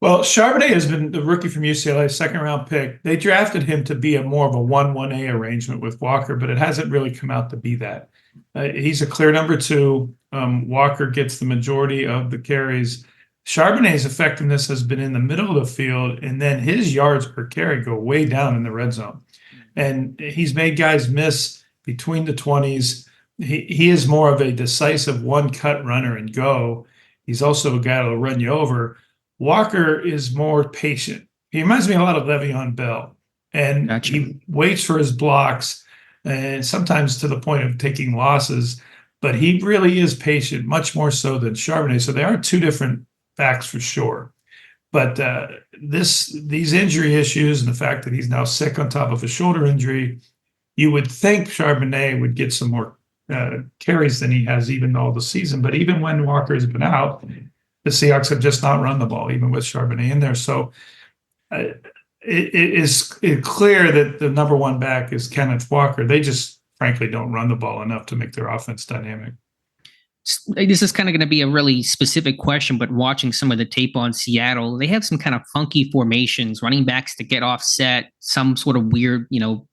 Well, Charbonnet has been the rookie from UCLA, second-round pick. They drafted him to be more of a 1-1A arrangement with Walker, but it hasn't really come out to be that. He's a clear number 2. Walker gets the majority of the carries. Charbonnet's effectiveness has been in the middle of the field, and then his yards per carry go way down in the red zone. And he's made guys miss between the 20s. He is more of a decisive one-cut runner and go. He's also a guy that'll run you over. Walker is more patient. He reminds me a lot of Le'Veon Bell, and Gotcha. He waits for his blocks, and sometimes to the point of taking losses. But he really is patient, much more so than Charbonnet. So they are 2 different backs for sure. But these injury issues and the fact that he's now sick on top of a shoulder injury, you would think Charbonnet would get some more carries than he has even all the season. But even when Walker has been out, the Seahawks have just not run the ball, even with Charbonnet in there. So it is clear that the number 1 back is Kenneth Walker. They just, frankly, don't run the ball enough to make their offense dynamic. This is kind of going to be a really specific question, but watching some of the tape on Seattle, they have some kind of funky formations, running backs to get offset, some sort of weird,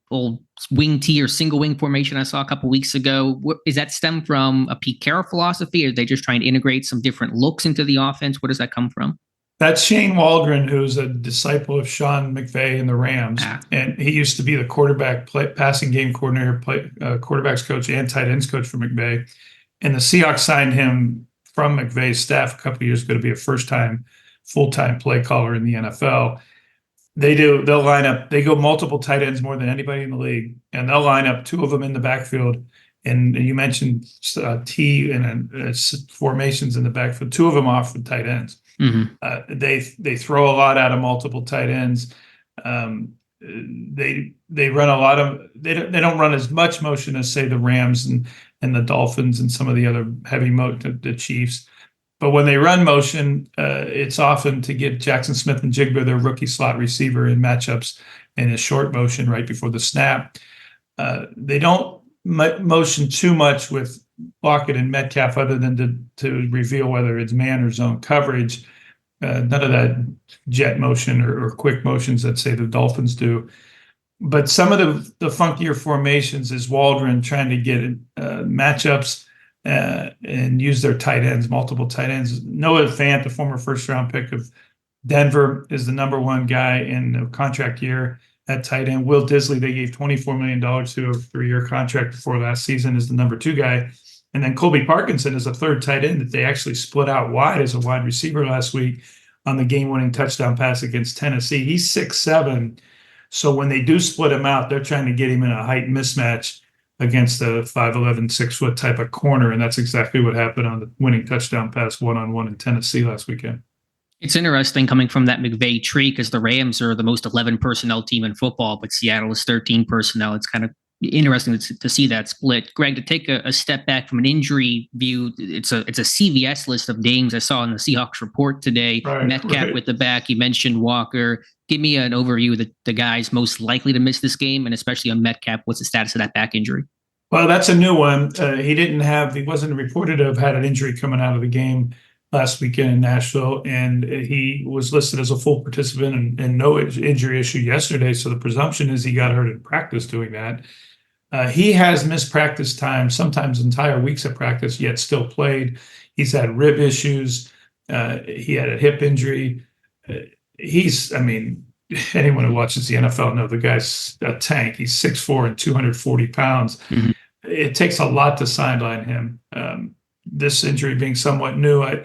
old wing T or single wing formation I saw a couple weeks ago. Is that stem from a Pete Carroll philosophy? Or are they just trying to integrate some different looks into the offense? Where does that come from? That's Shane Waldron, who's a disciple of Sean McVay in the Rams. And he used to be the passing game coordinator, quarterbacks coach, and tight ends coach for McVay. And the Seahawks signed him from McVay's staff a couple of years ago to be a first-time full-time play caller in the NFL. They'll line up, they go multiple tight ends more than anybody in the league, and they'll line up 2 of them in the backfield. And you mentioned T and formations in the backfield, 2 of them off the tight ends. Mm-hmm. They throw a lot out of multiple tight ends. They run a lot of, they don't run as much motion as, say, the Rams and the Dolphins and some of the other heavy the Chiefs. But when they run motion, it's often to get Jackson Smith and Jigba, their rookie slot receiver, in matchups in a short motion right before the snap. They don't motion too much with Lockett and Metcalf other than to reveal whether it's man or zone coverage. None of that jet motion or quick motions that, say, the Dolphins do. But some of the funkier formations is Waldron trying to get matchups and use their tight ends, multiple tight ends. Noah Fant, the former first-round pick of Denver, is the number 1 guy in the contract year at tight end. Will Disley, they gave $24 million to a 3-year contract before last season, is the number 2 guy. And then Colby Parkinson is a 3rd tight end that they actually split out wide as a wide receiver last week on the game-winning touchdown pass against Tennessee. He's 6'7", so when they do split him out, they're trying to get him in a height mismatch against a 5'11", 6-foot type of corner, and that's exactly what happened on the winning touchdown pass one-on-one in Tennessee last weekend. It's interesting coming from that McVay tree because the Rams are the most 11 personnel team in football, but Seattle is 13 personnel. It's kind of interesting to see that split. Greg, to take a step back from an injury view, it's a CVS list of names I saw in the Seahawks report today. Metcalf with the back. You mentioned Walker. Give me an overview of the guys most likely to miss this game, and especially on Metcalf. What's the status of that back injury? Well, that's a new one. He wasn't reported to have had an injury coming out of the game last weekend in Nashville, and he was listed as a full participant and no injury issue yesterday. So the presumption is he got hurt in practice doing that. He has missed practice time, sometimes entire weeks of practice, yet still played. He's had rib issues. He had a hip injury. Anyone who watches the NFL knows the guy's a tank. He's 6'4" and 240 pounds. Mm-hmm. It takes a lot to sideline him. This injury being somewhat new, I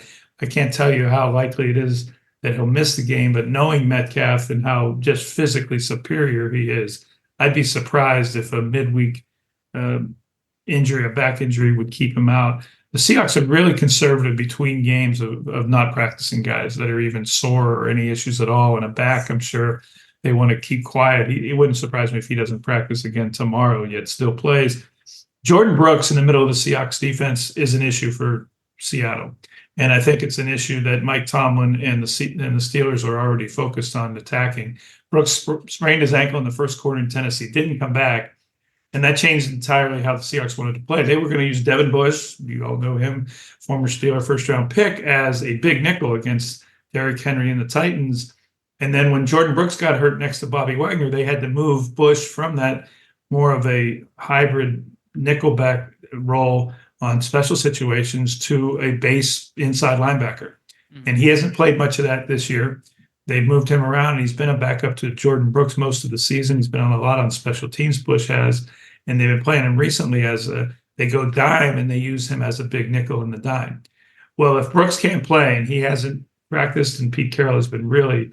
can't tell you how likely it is that he'll miss the game, but knowing Metcalf and how just physically superior he is, I'd be surprised if a midweek injury, a back injury, would keep him out. The Seahawks are really conservative between games of not practicing guys that are even sore or any issues at all. And a back, I'm sure they want to keep quiet. It wouldn't surprise me if he doesn't practice again tomorrow, yet still plays. Jordan Brooks in the middle of the Seahawks defense is an issue for Seattle. And I think it's an issue that Mike Tomlin and the Steelers are already focused on attacking. Brooks sprained his ankle in the first quarter in Tennessee, didn't come back. And that changed entirely how the Seahawks wanted to play. They were going to use Devin Bush, you all know him, former Steeler first-round pick, as a big nickel against Derrick Henry and the Titans. And then when Jordan Brooks got hurt next to Bobby Wagner, they had to move Bush from that more of a hybrid nickelback role on special situations to a base inside linebacker. Mm-hmm. And he hasn't played much of that this year. They've moved him around, and he's been a backup to Jordan Brooks most of the season. He's been on a lot on special teams, Bush has, and they've been playing him recently they go dime, and they use him as a big nickel in the dime. Well, if Brooks can't play, and he hasn't practiced, and Pete Carroll has been really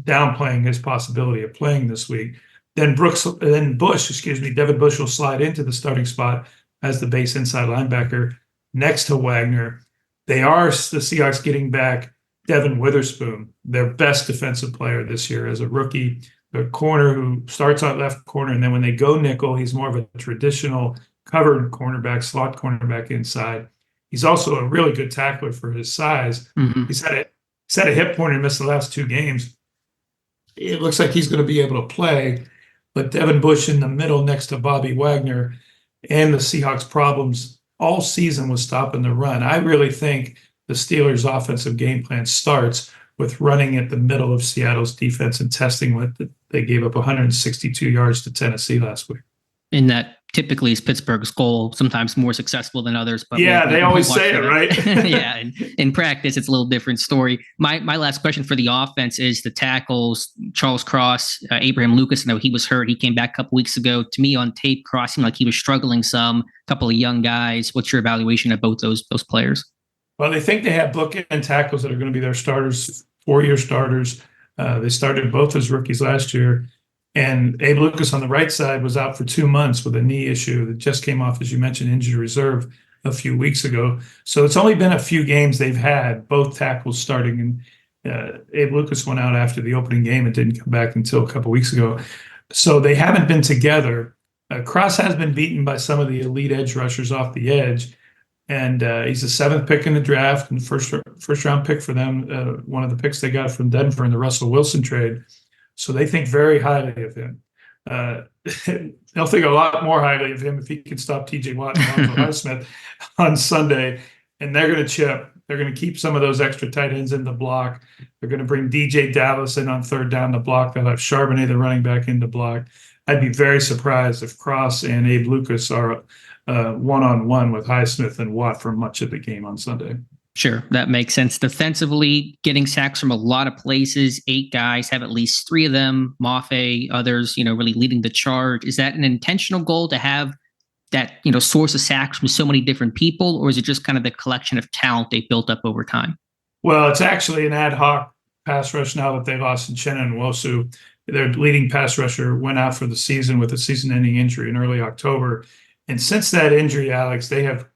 downplaying his possibility of playing this week, then Devin Bush will slide into the starting spot as the base inside linebacker next to Wagner. The Seahawks getting back Devin Witherspoon, their best defensive player this year as a rookie, the corner who starts out left corner, and then when they go nickel, he's more of a traditional covered cornerback, slot cornerback inside. He's also a really good tackler for his size. Mm-hmm. He's had a hip point and missed the last 2 games. It looks like he's going to be able to play, but Devin Bush in the middle next to Bobby Wagner, and the Seahawks' problems all season was stopping the run. I really think the Steelers' offensive game plan starts with running at the middle of Seattle's defense and testing what they gave up 162 yards to Tennessee last week. And that typically is Pittsburgh's goal, sometimes more successful than others. But yeah, they always say it, right? Yeah, in practice, it's a little different story. My last question for the offense is the tackles, Charles Cross, Abraham Lucas. I know he was hurt. He came back a couple weeks ago. To me, on tape, Cross seemed like he was struggling some. A couple of young guys. What's your evaluation of both those players? Well, they think they have bookend tackles that are going to be their starters, 4-year starters. They started both as rookies last year. And Abe Lucas on the right side was out for 2 months with a knee issue that just came off, as you mentioned, injured reserve a few weeks ago. So it's only been a few games they've had both tackles starting. And Abe Lucas went out after the opening game and didn't come back until a couple weeks ago. So they haven't been together. Cross has been beaten by some of the elite edge rushers off the edge. And he's the 7th pick in the draft and first round pick for them, one of the picks they got from Denver in the Russell Wilson trade. So they think very highly of him. They'll think a lot more highly of him if he can stop T.J. Watt and Lonzo Highsmith on Sunday. And they're going to chip. They're going to keep some of those extra tight ends in the block. They're going to bring DJ Dallas in on 3rd down the block. They'll have Charbonnet, the running back, in the block. I'd be very surprised if Cross and Abe Lucas are one-on-one with Highsmith and Watt for much of the game on Sunday. Sure, that makes sense. Defensively, getting sacks from a lot of places. 8 guys, have at least 3 of them. Mafe, others, really leading the charge. Is that an intentional goal to have that, source of sacks from so many different people, or is it just kind of the collection of talent they built up over time? Well, it's actually an ad hoc pass rush now that they lost Uchenna and Nwosu. Their leading pass rusher went out for the season with a season-ending injury in early October. And since that injury, Alex, they have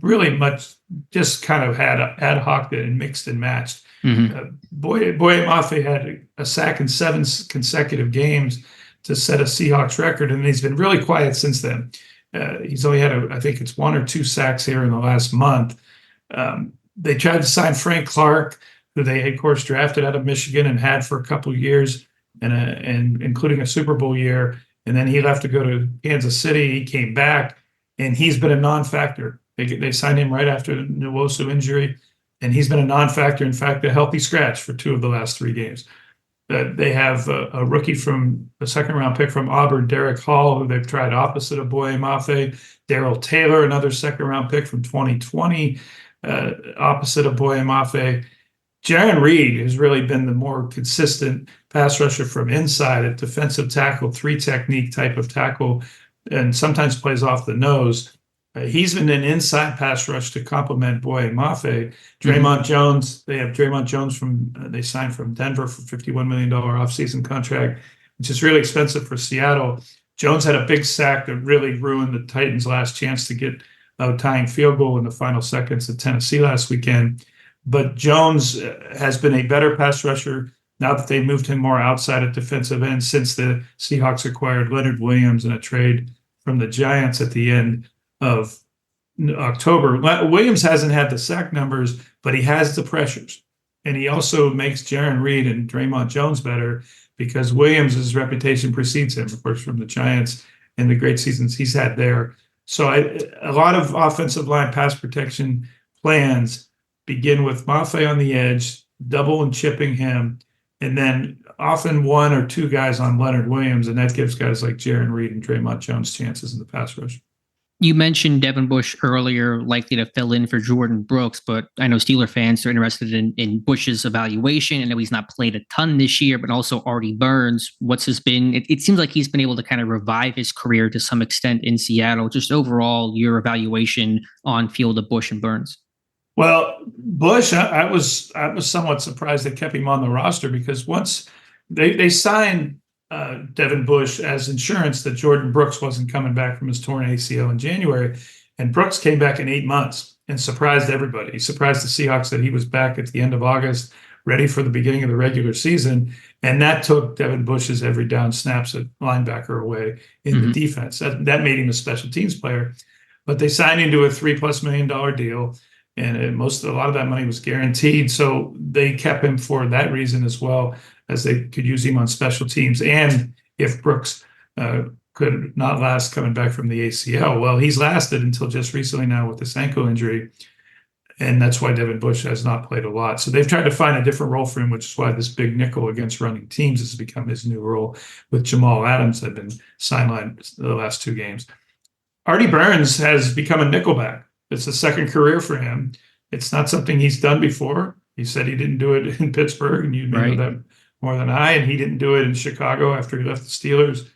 really much just kind of had ad hoc and mixed and matched. Mm-hmm. Boye Mafe had a sack in 7 consecutive games to set a Seahawks record, and he's been really quiet since then. He's only had, I think it's 1 or 2 sacks here in the last month. They tried to sign Frank Clark, who they, of course, drafted out of Michigan and had for a couple of years, and including a Super Bowl year. And then he left to go to Kansas City. He came back, and he's been a non-factor. They signed him right after the Nwosu injury, and he's been a non-factor. In fact, a healthy scratch for 2 of the last 3 games. They have a rookie from a 2nd-round pick from Auburn, Derek Hall, who they've tried opposite of Boye Mafe. Darrell Taylor, another 2nd-round pick from 2020, opposite of Boye Mafe. Jaron Reed has really been the more consistent pass rusher from inside, a defensive tackle, 3 technique type of tackle, and sometimes plays off the nose. He's been an inside pass rush to complement Boye Mafe. Draymond Jones, they have Draymond Jones they signed from Denver for $51 million offseason contract, which is really expensive for Seattle. Jones had a big sack that really ruined the Titans' last chance to get a tying field goal in the final seconds at Tennessee last weekend. But Jones has been a better pass rusher now that they moved him more outside at defensive end since the Seahawks acquired Leonard Williams in a trade from the Giants at the end of October. Williams hasn't had the sack numbers, but he has the pressures. And he also makes Jaron Reed and Draymond Jones better because Williams' reputation precedes him, of course, from the Giants and the great seasons he's had there. So a lot of offensive line pass protection plans begin with Mafe on the edge, double and chipping him, and then often one or two guys on Leonard Williams, and that gives guys like Jaron Reed and Draymond Jones chances in the pass rush. You mentioned Devin Bush earlier, likely to fill in for Jordan Brooks, but I know Steeler fans are interested in Bush's evaluation. I know he's not played a ton this year, but also Artie Burns. What's his been? It seems like he's been able to kind of revive his career to some extent in Seattle. Just overall, your evaluation on field of Bush and Burns. Well, Bush, I was somewhat surprised they kept him on the roster because once they signed Devin Bush as insurance that Jordan Brooks wasn't coming back from his torn ACL in January, and Brooks came back in 8 months and surprised everybody. He surprised the Seahawks that he was back at the end of August, ready for the beginning of the regular season, and that took Devin Bush's every down snaps at linebacker away in the defense. That made him a special teams player, but they signed him to a $3+ million deal. And a lot of that money was guaranteed. So they kept him for that reason as well, as they could use him on special teams. And if Brooks could not last coming back from the ACL, well, he's lasted until just recently now with this ankle injury. And that's why Devin Bush has not played a lot. So they've tried to find a different role for him, which is why this big nickel against running teams has become his new role, with Jamal Adams had been sidelined the last 2 games. Artie Burns has become a nickelback. It's a second career for him. It's not something he's done before. He said he didn't do it in Pittsburgh, and you know that more than I, and he didn't do it in Chicago after he left the Steelers.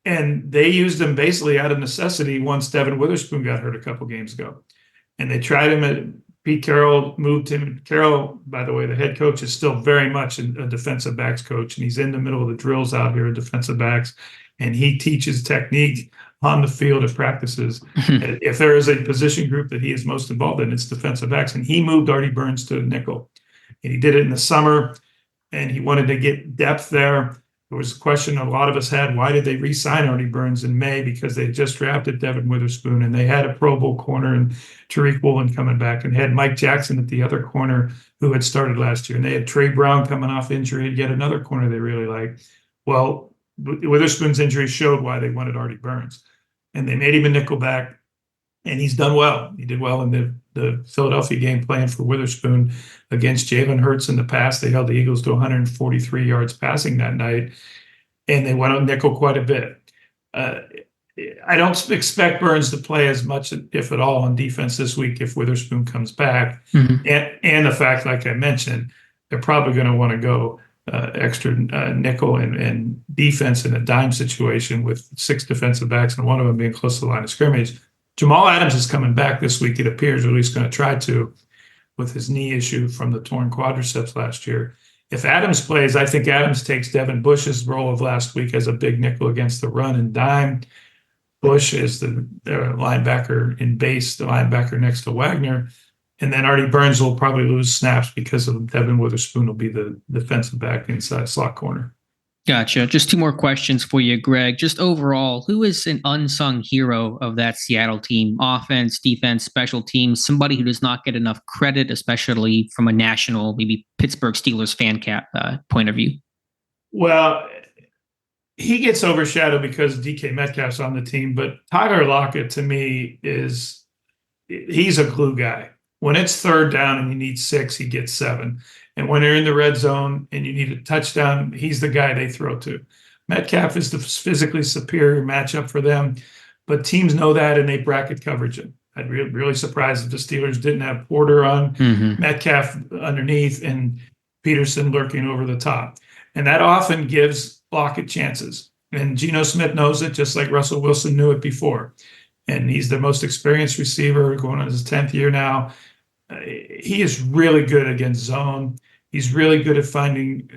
And they used him basically out of necessity once Devin Witherspoon got hurt a couple games ago. And they tried him at Pete Carroll, moved him. Carroll, by the way, the head coach, is still very much a defensive backs coach, and he's in the middle of the drills out here at defensive backs, and he teaches technique on the field at practices. If there is a position group that he is most involved in, it's defensive backs. And he moved Artie Burns to nickel. And he did it in the summer, and he wanted to get depth there. There was a question a lot of us had, why did they re-sign Artie Burns in May? Because they just drafted Devin Witherspoon, and they had a Pro Bowl corner and Tariq Woolen coming back, and had Mike Jackson at the other corner who had started last year. And they had Trey Brown coming off injury, and yet another corner they really liked. Well, Witherspoon's injury showed why they wanted Artie Burns. And they made him a nickelback, and he's done well. He did well in the Philadelphia game playing for Witherspoon against Jalen Hurts in the past. They held the Eagles to 143 yards passing that night, and they went on nickel quite a bit. I don't expect Burns to play as much, if at all, on defense this week if Witherspoon comes back. And the fact, like I mentioned, they're probably going to want to go extra nickel and defense in a dime situation with 6 defensive backs and one of them being close to the line of scrimmage. Jamal Adams is coming back this week, it appears, or at least going to try to, with his knee issue from the torn quadriceps last year. If Adams plays, I think Adams takes Devin Bush's role of last week as a big nickel against the run and dime. Bush is the linebacker in base, the linebacker next to Wagner. And then Artie Burns will probably lose snaps because of Devin Witherspoon will be the defensive back inside slot corner. Gotcha. Just 2 more questions for you, Greg. Just overall, who is an unsung hero of that Seattle team? Offense, defense, special teams, somebody who does not get enough credit, especially from a national, maybe Pittsburgh Steelers fan point of view? Well, he gets overshadowed because DK Metcalf's on the team, but Tyler Lockett, to me, he's a glue guy. When it's 3rd down and you need 6, he gets 7. And when they're in the red zone and you need a touchdown, he's the guy they throw to. Metcalf is the physically superior matchup for them, but teams know that and they bracket coverage him. I'd be really surprised if the Steelers didn't have Porter on, Metcalf underneath, and Peterson lurking over the top. And that often gives Lockett chances. And Geno Smith knows it, just like Russell Wilson knew it before. And he's the most experienced receiver going on his 10th year now. He is really good against zone. He's really good at finding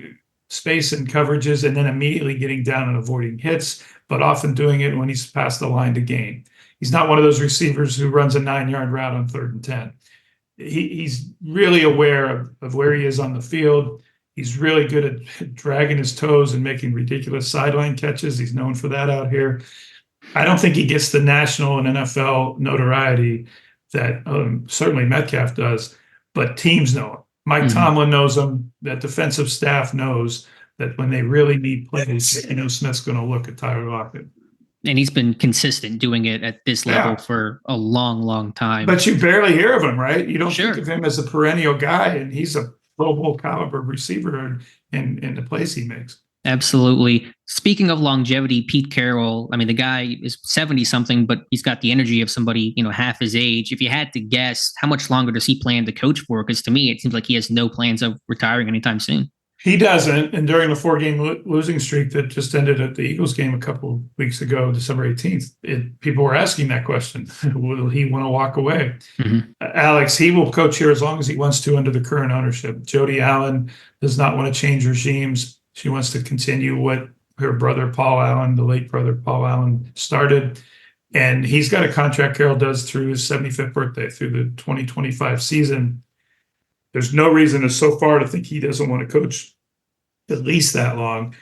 space and coverages and then immediately getting down and avoiding hits, but often doing it when he's past the line to gain. He's not one of those receivers who runs a 9-yard route on 3rd and 10. He's really aware of where he is on the field. He's really good at dragging his toes and making ridiculous sideline catches. He's known for that out here. I don't think he gets the national and NFL notoriety that certainly Metcalf does, but teams know him. Mike Tomlin knows him. That defensive staff knows that when they really need plays, Smith's going to look at Tyler Lockett. And he's been consistent doing it at this level for a long, long time. But you barely hear of him, right? You don't think of him as a perennial guy, and he's a Pro Bowl caliber receiver in the plays he makes. Absolutely. Speaking of longevity, Pete Carroll, I mean, the guy is 70-something, but he's got the energy of somebody, half his age. If you had to guess, how much longer does he plan to coach for? Because to me, it seems like he has no plans of retiring anytime soon. He doesn't. And during the 4-game losing streak that just ended at the Eagles game a couple of weeks ago, December 18th, people were asking that question. Will he want to walk away? Alex, he will coach here as long as he wants to under the current ownership. Jody Allen does not want to change regimes. She wants to continue what her brother, Paul Allen, the late brother, Paul Allen, started. And he's got a contract Carroll does through his 75th birthday, through the 2025 season. There's no reason so far to think he doesn't want to coach at least that long.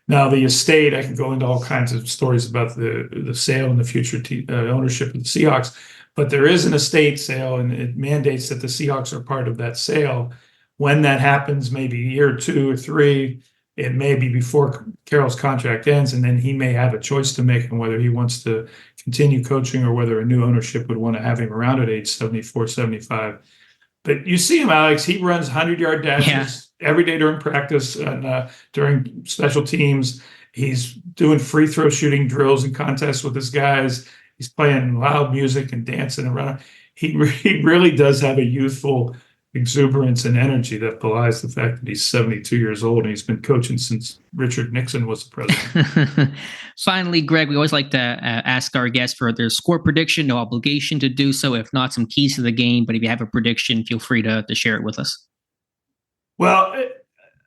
Now, the estate, I can go into all kinds of stories about the sale and the future ownership of the Seahawks, but there is an estate sale, and it mandates that the Seahawks are part of that sale. When that happens, maybe a year or 2 or 3, it may be before Carroll's contract ends, and then he may have a choice to make on whether he wants to continue coaching or whether a new ownership would want to have him around at age 74, 75. But you see him, Alex, he runs 100-yard dashes every day during practice and during special teams. He's doing free throw shooting drills and contests with his guys. He's playing loud music and dancing around. He really does have a youthful exuberance and energy that belies the fact that he's 72 years old and he's been coaching since Richard Nixon was the president. Finally, Greg, we always like to ask our guests for their score prediction. No obligation to do so. If not, some keys to the game. But if you have a prediction, feel free to share it with us. Well,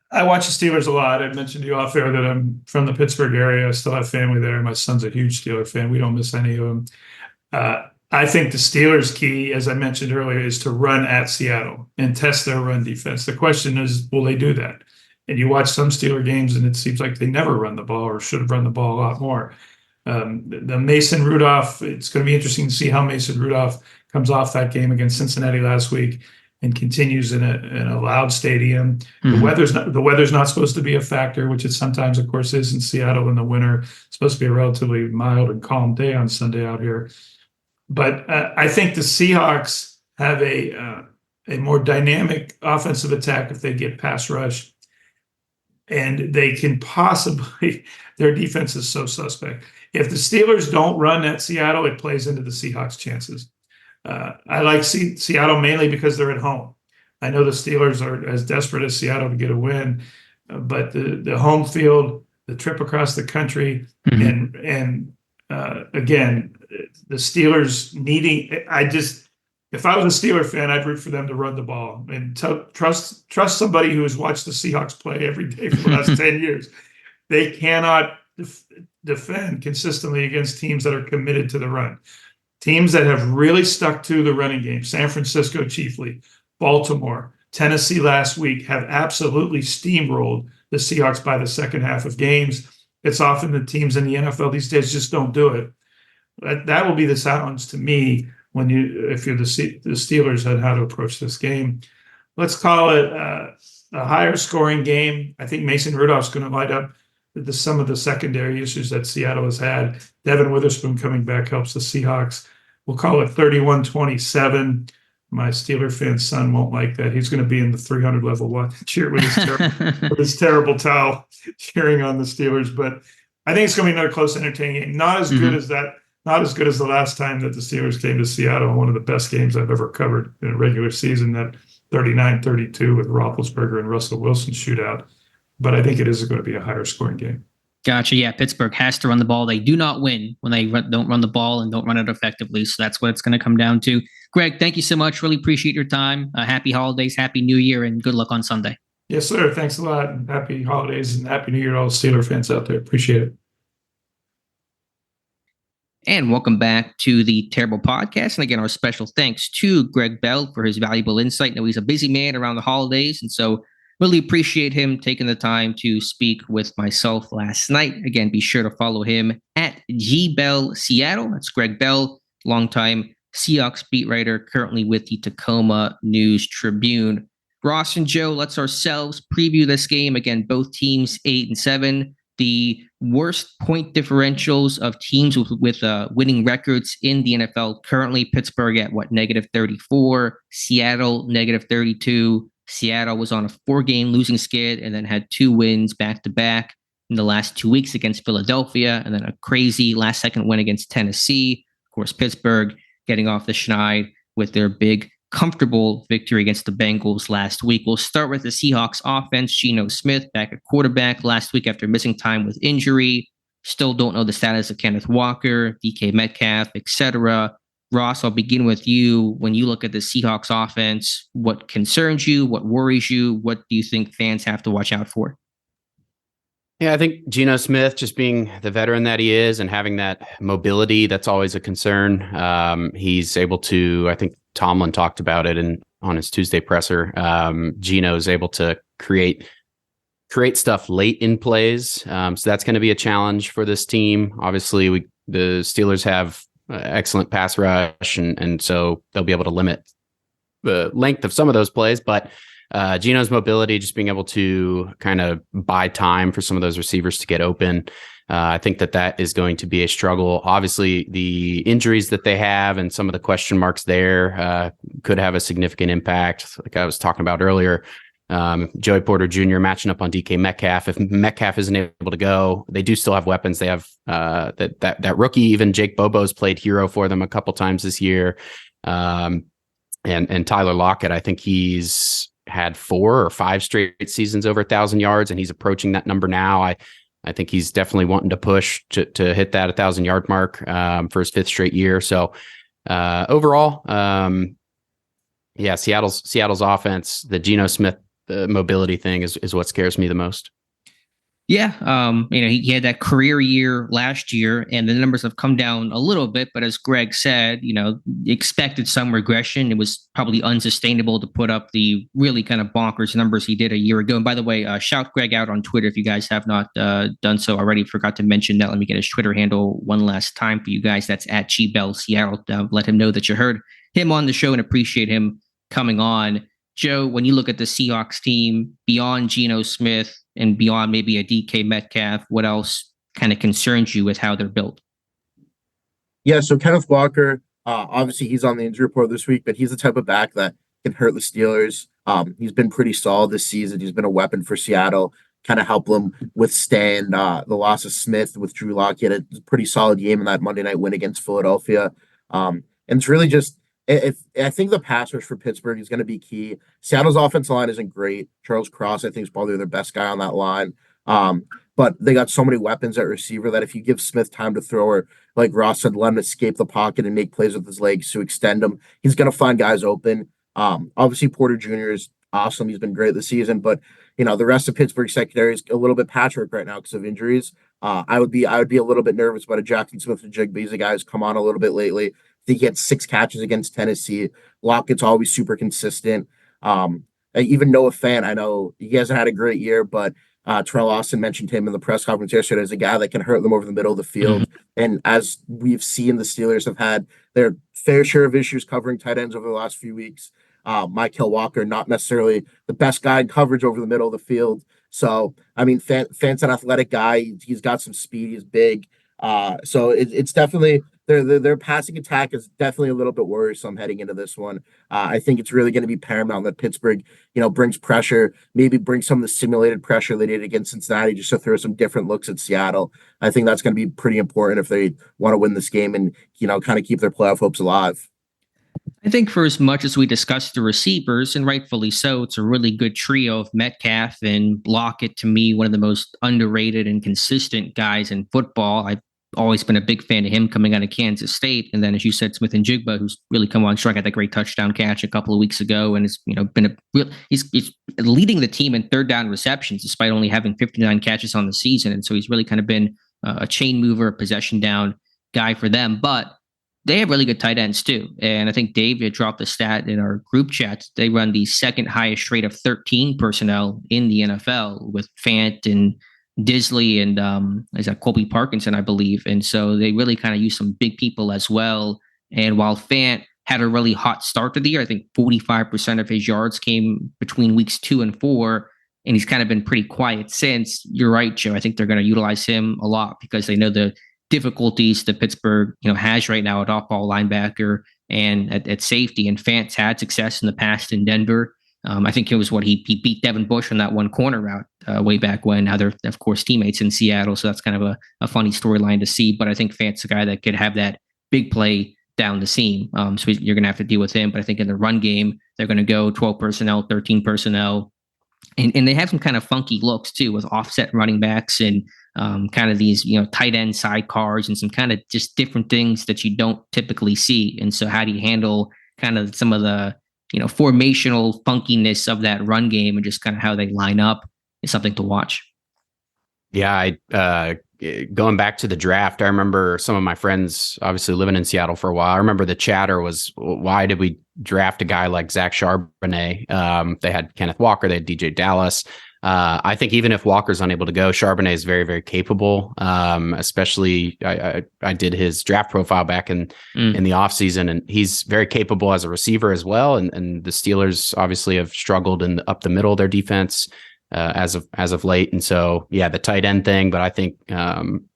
I watch the Steelers a lot. I mentioned to you off air that I'm from the Pittsburgh area. I still have family there. My son's a huge Steeler fan. We don't miss any of them. I think the Steelers' key, as I mentioned earlier, is to run at Seattle and test their run defense. The question is, will they do that? And you watch some Steeler games, and it seems like they never run the ball or should have run the ball a lot more. The Mason Rudolph, it's going to be interesting to see how Mason Rudolph comes off that game against Cincinnati last week and continues in a loud stadium. The weather's not supposed to be a factor, which it sometimes, of course, is in Seattle in the winter. It's supposed to be a relatively mild and calm day on Sunday out here. But I think the Seahawks have a more dynamic offensive attack if they get pass rush. And they can possibly, their defense is so suspect. If the Steelers don't run at Seattle, it plays into the Seahawks' chances. I like Seattle mainly because they're at home. I know the Steelers are as desperate as Seattle to get a win, but the home field, the trip across the country, and again, the Steelers needing. If I was a Steeler fan, I'd root for them to run the ball and trust somebody who has watched the Seahawks play every day for the last 10 years. They cannot defend consistently against teams that are committed to the run. Teams that have really stuck to the running game, San Francisco chiefly, Baltimore, Tennessee last week, have absolutely steamrolled the Seahawks by the second half of games. It's often the teams in the NFL these days just don't do it. That will be the challenge to me if you're the Steelers on how to approach this game. Let's call it a higher scoring game. I think Mason Rudolph's going to light up some of the secondary issues that Seattle has had. Devin Witherspoon coming back helps the Seahawks. We'll call it 31-27. My Steeler fan son won't like that. He's going to be in the 300 level cheer with his terrible towel cheering on the Steelers. But I think it's going to be another close, entertaining game. Not as good as that. Not as good as the last time that the Steelers came to Seattle. One of the best games I've ever covered in a regular season, that 39-32 with Roethlisberger and Russell Wilson shootout. But I think it is going to be a higher scoring game. Gotcha. Yeah, Pittsburgh has to run the ball. They do not win when they don't run the ball and don't run it effectively. So that's what it's going to come down to. Greg, thank you so much. Really appreciate your time. Happy holidays, happy New Year, and good luck on Sunday. Yes, sir. Thanks a lot. And happy holidays and happy New Year to all the Steeler fans out there. Appreciate it. And welcome back to the Terrible Podcast. And again, our special thanks to Gregg Bell for his valuable insight. Now, he's a busy man around the holidays, and so really appreciate him taking the time to speak with myself last night. Again, be sure to follow him at G Bell Seattle. That's Gregg Bell, longtime Seahawks beat writer, currently with the Tacoma News Tribune. Ross and Joe, let's ourselves preview this game. Again, both teams 8-7. The worst point differentials of teams with winning records in the NFL. Currently, Pittsburgh at -34, Seattle -32. Seattle was on a 4-game losing skid and then had 2 wins back-to-back in the last 2 weeks against Philadelphia, and then a crazy last-second win against Tennessee. Of course, Pittsburgh getting off the schneid with their big, comfortable victory against the Bengals last week. We'll start with the Seahawks offense. Geno Smith back at quarterback last week after missing time with injury. Still don't know the status of Kenneth Walker, DK Metcalf, etc. Ross, I'll begin with you. When you look at the Seahawks offense, what concerns you? What worries you? What do you think fans have to watch out for? Yeah, I think Geno Smith, just being the veteran that he is and having that mobility, that's always a concern. He's able to, I think Tomlin talked about it on his Tuesday presser. Geno is able to create stuff late in plays. So that's going to be a challenge for this team. Obviously, the Steelers have excellent pass rush, and so they'll be able to limit the length of some of those plays, but Geno's mobility, just being able to kind of buy time for some of those receivers to get open. I think that is going to be a struggle. Obviously, the injuries that they have and some of the question marks there could have a significant impact. Like I was talking about earlier, Joey Porter Jr. matching up on DK Metcalf. If Metcalf isn't able to go, they do still have weapons. They have that rookie, even Jake Bobo's played hero for them a couple times this year. And Tyler Lockett, I think he's had 4 or 5 straight seasons over 1,000 yards, and he's approaching that number now. I think he's definitely wanting to push to hit that 1,000-yard mark for his 5th straight year. So overall, Seattle's offense, the Geno Smith mobility thing is what scares me the most. Yeah, he had that career year last year, and the numbers have come down a little bit. But as Greg said, expected some regression. It was probably unsustainable to put up the really kind of bonkers numbers he did a year ago. And by the way, shout Greg out on Twitter if you guys have not done so already. Forgot to mention that. Let me get his Twitter handle one last time for you guys. That's at GBell Seattle. Let him know that you heard him on the show and appreciate him coming on. Joe, when you look at the Seahawks team beyond Geno Smith and beyond maybe a DK Metcalf, what else kind of concerns you with how they're built? Yeah, so Kenneth Walker, obviously he's on the injury report this week, but he's the type of back that can hurt the Steelers. He's been pretty solid this season. He's been a weapon for Seattle, kind of help them withstand the loss of Smith with Drew Lock. He had a pretty solid game in that Monday night win against Philadelphia. And it's really just, I think the pass rush for Pittsburgh is going to be key. Seattle's offensive line isn't great. Charles Cross, I think, is probably their best guy on that line. But they got so many weapons at receiver that if you give Smith time to throw, or like Ross said, let him escape the pocket and make plays with his legs to extend him, he's going to find guys open. Obviously, Porter Jr. is awesome. He's been great this season, but the rest of Pittsburgh secondary is a little bit patchwork right now because of injuries. I would be a little bit nervous about a Jackson Smith and Jigba. He's a guy who's come on a little bit lately. I think he had 6 catches against Tennessee. Lockett's always super consistent. Even Noah Fant, I know he hasn't had a great year, but Teryl Austin mentioned him in the press conference yesterday as a guy that can hurt them over the middle of the field. Mm-hmm. And as we've seen, the Steelers have had their fair share of issues covering tight ends over the last few weeks. Michael Walker, not necessarily the best guy in coverage over the middle of the field. So, Fant's an athletic guy. He's got some speed. He's big. So it's definitely their passing attack is definitely a little bit worrisome heading into this one. I think it's really going to be paramount that Pittsburgh, brings pressure, maybe bring some of the simulated pressure they did against Cincinnati just to throw some different looks at Seattle. I think that's going to be pretty important if they want to win this game and, kind of keep their playoff hopes alive. I think for as much as we discussed the receivers, and rightfully so, it's a really good trio of Metcalf and Lockett. To me, one of the most underrated and consistent guys in football. I've always been a big fan of him coming out of Kansas State. And then, as you said, Smith and Jigba, who's really come on strike, had that great touchdown catch a couple of weeks ago, and has been he's leading the team in 3rd down receptions despite only having 59 catches on the season. And so he's really kind of been a chain mover, a possession down guy for them. But they have really good tight ends too. And I think Dave had dropped the stat in our group chats. They run the 2nd highest rate of 13 personnel in the NFL with Fant and Disley and is that Colby Parkinson, I believe. And so they really kind of use some big people as well. And while Fant had a really hot start to the year, I think 45% of his yards came between weeks 2 and 4. And he's kind of been pretty quiet since. You're right, Joe. I think they're going to utilize him a lot because they know the difficulties that Pittsburgh, has right now at off-ball linebacker and at safety. And Fant's had success in the past in Denver. I think it was he beat Devin Bush on that one corner route way back when. Now they're, of course, teammates in Seattle. So that's kind of a funny storyline to see. But I think Fant's a guy that could have that big play down the seam. So you're going to have to deal with him. But I think in the run game, they're going to go 12 personnel, 13 personnel. And they have some kind of funky looks too with offset running backs and kind of these, tight end sidecars and some kind of just different things that you don't typically see. And so how do you handle kind of some of the, formational funkiness of that run game and just kind of how they line up is something to watch. Yeah, going back to the draft, I remember some of my friends obviously living in Seattle for a while. I remember the chatter was, why did we draft a guy like Zach Charbonnet? They had Kenneth Walker, they had DJ Dallas. I think even if Walker's unable to go, Charbonnet is very, very capable. Especially, I did his draft profile back in the offseason, and he's very capable as a receiver as well. And the Steelers obviously have struggled up the middle of their defense as of late. And so, yeah, the tight end thing, but I think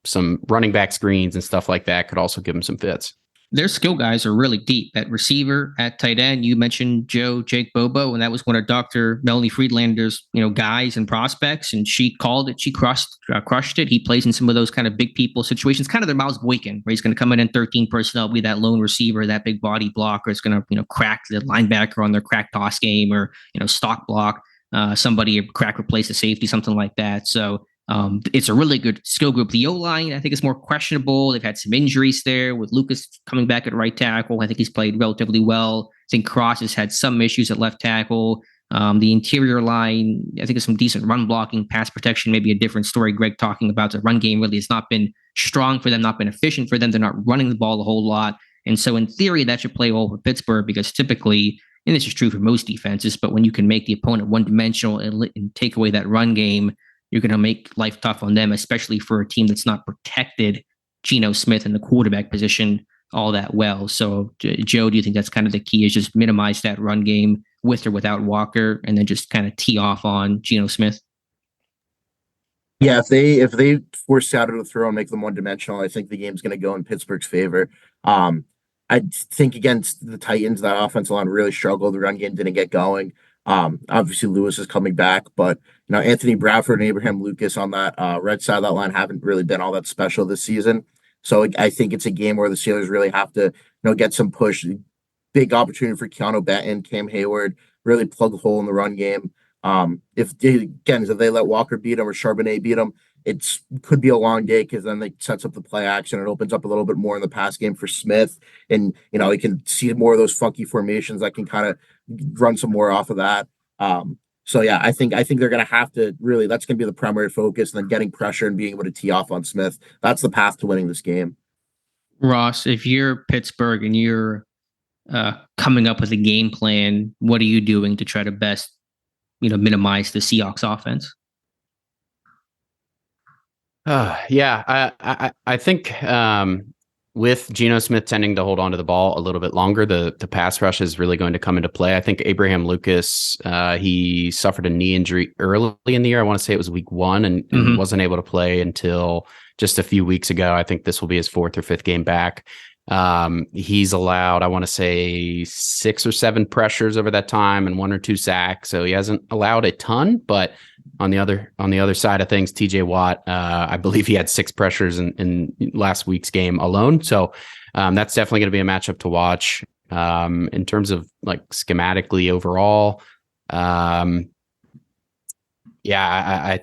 some running back screens and stuff like that could also give them some fits. Their skill guys are really deep at receiver, at tight end. You mentioned Jake Bobo, and that was one of Dr. Melanie Friedlander's, guys and prospects, and she called it. She crushed it. He plays in some of those kind of big people situations, kind of their Miles Boykin, where he's going to come in 13 personnel, be that lone receiver, that big body blocker. It's going to, crack the linebacker on their crack toss game or, stock block. Somebody crack replace a safety, something like that. So it's a really good skill group. The O-line, I think, is more questionable. They've had some injuries there with Lucas coming back at right tackle. I think he's played relatively well. I think Cross has had some issues at left tackle. The interior line, I think, is some decent run blocking, pass protection, maybe a different story. Greg talking about the run game really has not been strong for them, not been efficient for them. They're not running the ball a whole lot. And so in theory, that should play well for Pittsburgh because typically, and this is true for most defenses, but when you can make the opponent one-dimensional and take away that run game, you're going to make life tough on them, especially for a team that's not protected Geno Smith in the quarterback position all that well. So, Joe, do you think that's kind of the key is just minimize that run game with or without Walker and then just kind of tee off on Geno Smith? Yeah, if they force Seattle to throw and make them one-dimensional, I think the game's going to go in Pittsburgh's favor. I think against the Titans, that offensive line really struggled. The run game didn't get going. Obviously Lewis is coming back, but Anthony Bradford and Abraham Lucas on that red side of that line haven't really been all that special this season. So I think it's a game where the Steelers really have to get some push. Big opportunity for Keanu Benton, Cam Hayward, really plug a hole in the run game. If they let Walker beat him or Charbonnet beat him, it could be a long day because then it sets up the play action. It opens up a little bit more in the pass game for Smith, and he can see more of those funky formations that can kind of run some more off of that. So yeah, I think they're going to have to really, that's going to be the primary focus, and then getting pressure and being able to tee off on Smith. That's the path to winning this game. Ross, if you're Pittsburgh and you're coming up with a game plan, what are you doing to try to best, minimize the Seahawks offense? I think with Geno Smith tending to hold on to the ball a little bit longer, the pass rush is really going to come into play. I think Abraham Lucas, he suffered a knee injury early in the year. I want to say it was week 1 and wasn't able to play until just a few weeks ago. I think this will be his 4th or 5th game back. He's allowed, I want to say 6 or 7 pressures over that time and 1 or 2 sacks. So he hasn't allowed a ton, but on the other side of things, TJ Watt, I believe he had 6 pressures in last week's game alone. So that's definitely going to be a matchup to watch. In terms of like schematically overall, I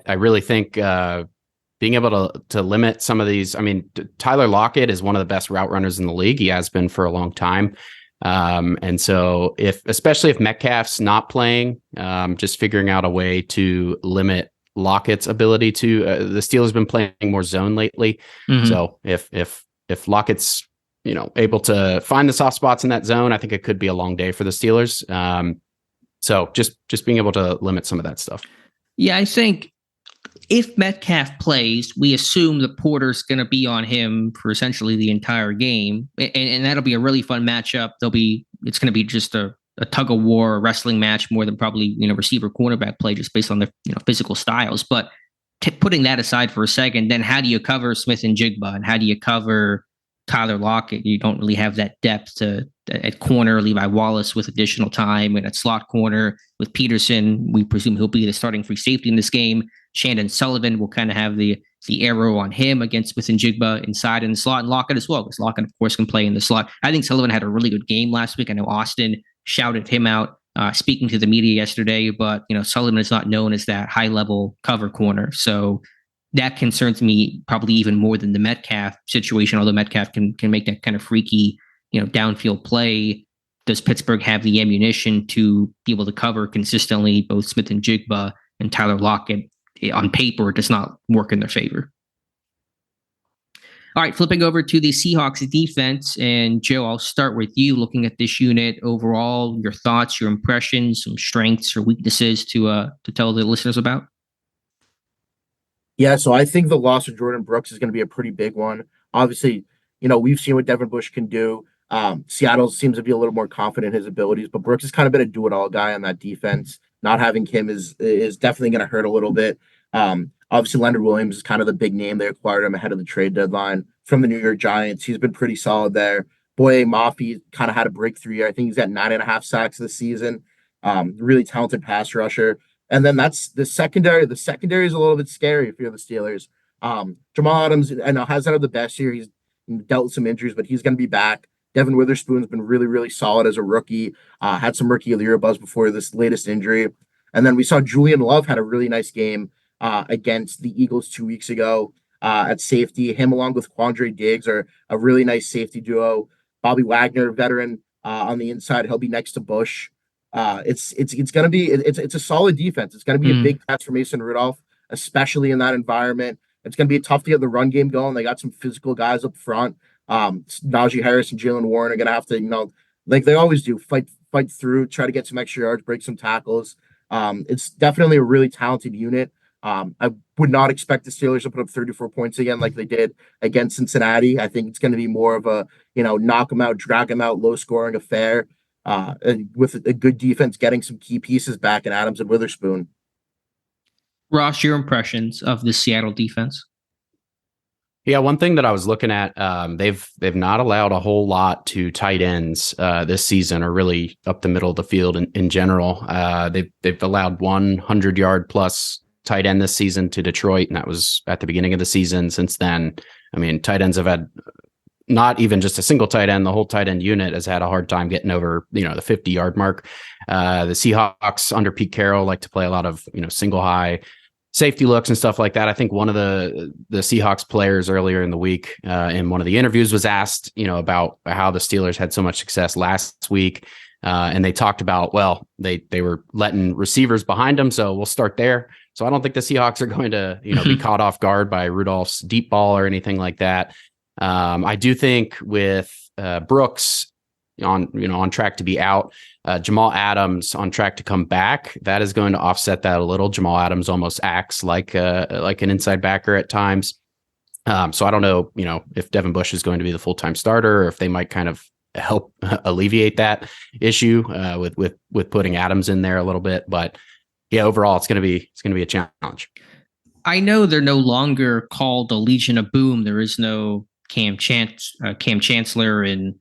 really think being able to limit some of these. I mean, Tyler Lockett is one of the best route runners in the league. He has been for a long time. And so especially if Metcalf's not playing, just figuring out a way to limit Lockett's ability to, the Steelers have been playing more zone lately. So if Lockett's, able to find the soft spots in that zone, I think it could be a long day for the Steelers. So just being able to limit some of that stuff. Yeah, I think if Metcalf plays, we assume the Porter's going to be on him for essentially the entire game, and that'll be a really fun matchup. It's going to be just a tug of war, a wrestling match more than probably receiver cornerback play, just based on their physical styles. But putting that aside for a second, then how do you cover Smith and Jigba, and how do you cover Tyler Lockett? You don't really have that depth at corner. Levi Wallace with additional time, and at slot corner with Peterson, we presume he'll be the starting free safety in this game. Shandon Sullivan will kind of have the arrow on him against Smith and Jigba inside in the slot, and Lockett as well, because Lockett, of course, can play in the slot. I think Sullivan had a really good game last week. I know Austin shouted him out speaking to the media yesterday, but Sullivan is not known as that high-level cover corner, so that concerns me probably even more than the Metcalf situation. Although Metcalf can make that kind of freaky downfield play, does Pittsburgh have the ammunition to be able to cover consistently both Smith and Jigba? And Tyler Lockett, on paper, does not work in their favor. All right, flipping over to the Seahawks defense, and Joe, I'll start with you. Looking at this unit overall, your thoughts, your impressions, some strengths or weaknesses to tell the listeners about. Yeah, so I think the loss of Jordan Brooks is going to be a pretty big one. Obviously, we've seen what Devin Bush can do. Seattle seems to be a little more confident in his abilities, but Brooks has kind of been a do-it-all guy on that defense. Not having him is definitely going to hurt a little bit. Obviously, Leonard Williams is kind of the big name. They acquired him ahead of the trade deadline from the New York Giants. He's been pretty solid there. Boye Mafe kind of had a breakthrough year. I think he's got 9.5 sacks this season. Really talented pass rusher. And then that's the secondary. The secondary is a little bit scary if you're the Steelers. Jamal Adams, I know, hasn't had the best year. He's dealt with some injuries, but he's going to be back. Devin Witherspoon's been really, really solid as a rookie. Had some rookie of the year buzz before this latest injury. And then we saw Julian Love had a really nice game against the Eagles 2 weeks ago at safety. Him along with Quandre Diggs are a really nice safety duo. Bobby Wagner, veteran on the inside. He'll be next to Bush. It's going to be it's a solid defense. It's going to be a big test for Mason Rudolph, especially in that environment. It's going to be tough to get the run game going. They got some physical guys up front. Najee Harris and Jalen Warren are going to have to, like they always do, fight through, try to get some extra yards, break some tackles. It's definitely a really talented unit. I would not expect the Steelers to put up 34 points again like they did against Cincinnati. I think it's going to be more of a, knock them out, drag them out, low-scoring affair with a good defense getting some key pieces back in Adams and Witherspoon. Ross, your impressions of the Seattle defense? Yeah, one thing that I was looking at, they've not allowed a whole lot to tight ends this season, or really up the middle of the field in general. They've allowed 100-yard plus tight end this season to Detroit, and that was at the beginning of the season. Since then, I mean, tight ends have had not even just a single tight end. The whole tight end unit has had a hard time getting over, the 50-yard mark. The Seahawks under Pete Carroll like to play a lot of, single high safety looks and stuff like that. I think one of the Seahawks players earlier in the week in one of the interviews was asked, about how the Steelers had so much success last week. And they talked about, well, they were letting receivers behind them. So we'll start there. So I don't think the Seahawks are going to, be caught off guard by Rudolph's deep ball or anything like that. I do think with Brooks on track to be out, Jamal Adams on track to come back, that is going to offset that a little. Jamal Adams almost acts like an inside backer at times. So I don't know, if Devin Bush is going to be the full-time starter, or if they might kind of help alleviate that issue with putting Adams in there a little bit. But yeah, overall, it's going to be a challenge. I know they're no longer called the Legion of Boom. There is no Cam Chancellor and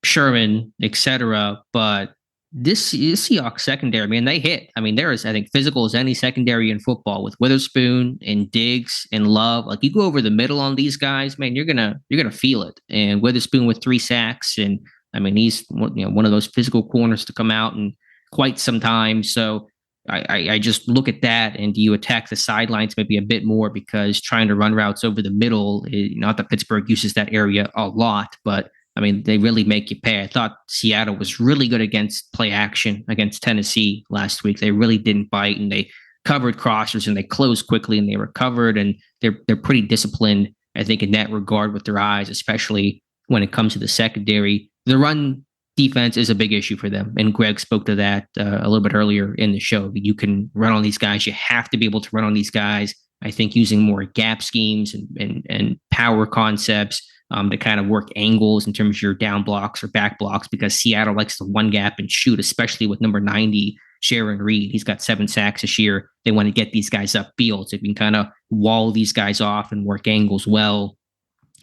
Sherman, etc. But this Seahawks secondary, man, they hit. I mean, they're as, I think, physical as any secondary in football, with Witherspoon and Diggs and Love. Like, you go over the middle on these guys, man, you're gonna feel it. And Witherspoon with 3 sacks, and I mean, he's one of those physical corners to come out in quite some time. So I just look at that, and do you attack the sidelines maybe a bit more, because trying to run routes over the middle, not that Pittsburgh uses that area a lot, but I mean, they really make you pay. I thought Seattle was really good against play action against Tennessee last week. They really didn't bite, and they covered crossers, and they closed quickly, and they recovered, and they're pretty disciplined, I think, in that regard with their eyes, especially when it comes to the secondary. The run defense is a big issue for them. And Gregg spoke to that a little bit earlier in the show. You can run on these guys. You have to be able to run on these guys. I think using more gap schemes and power concepts to kind of work angles in terms of your down blocks or back blocks, because Seattle likes to one gap and shoot, especially with number 90, Sharon Reed. He's got 7 sacks this year. They want to get these guys upfield. So if you can kind of wall these guys off and work angles well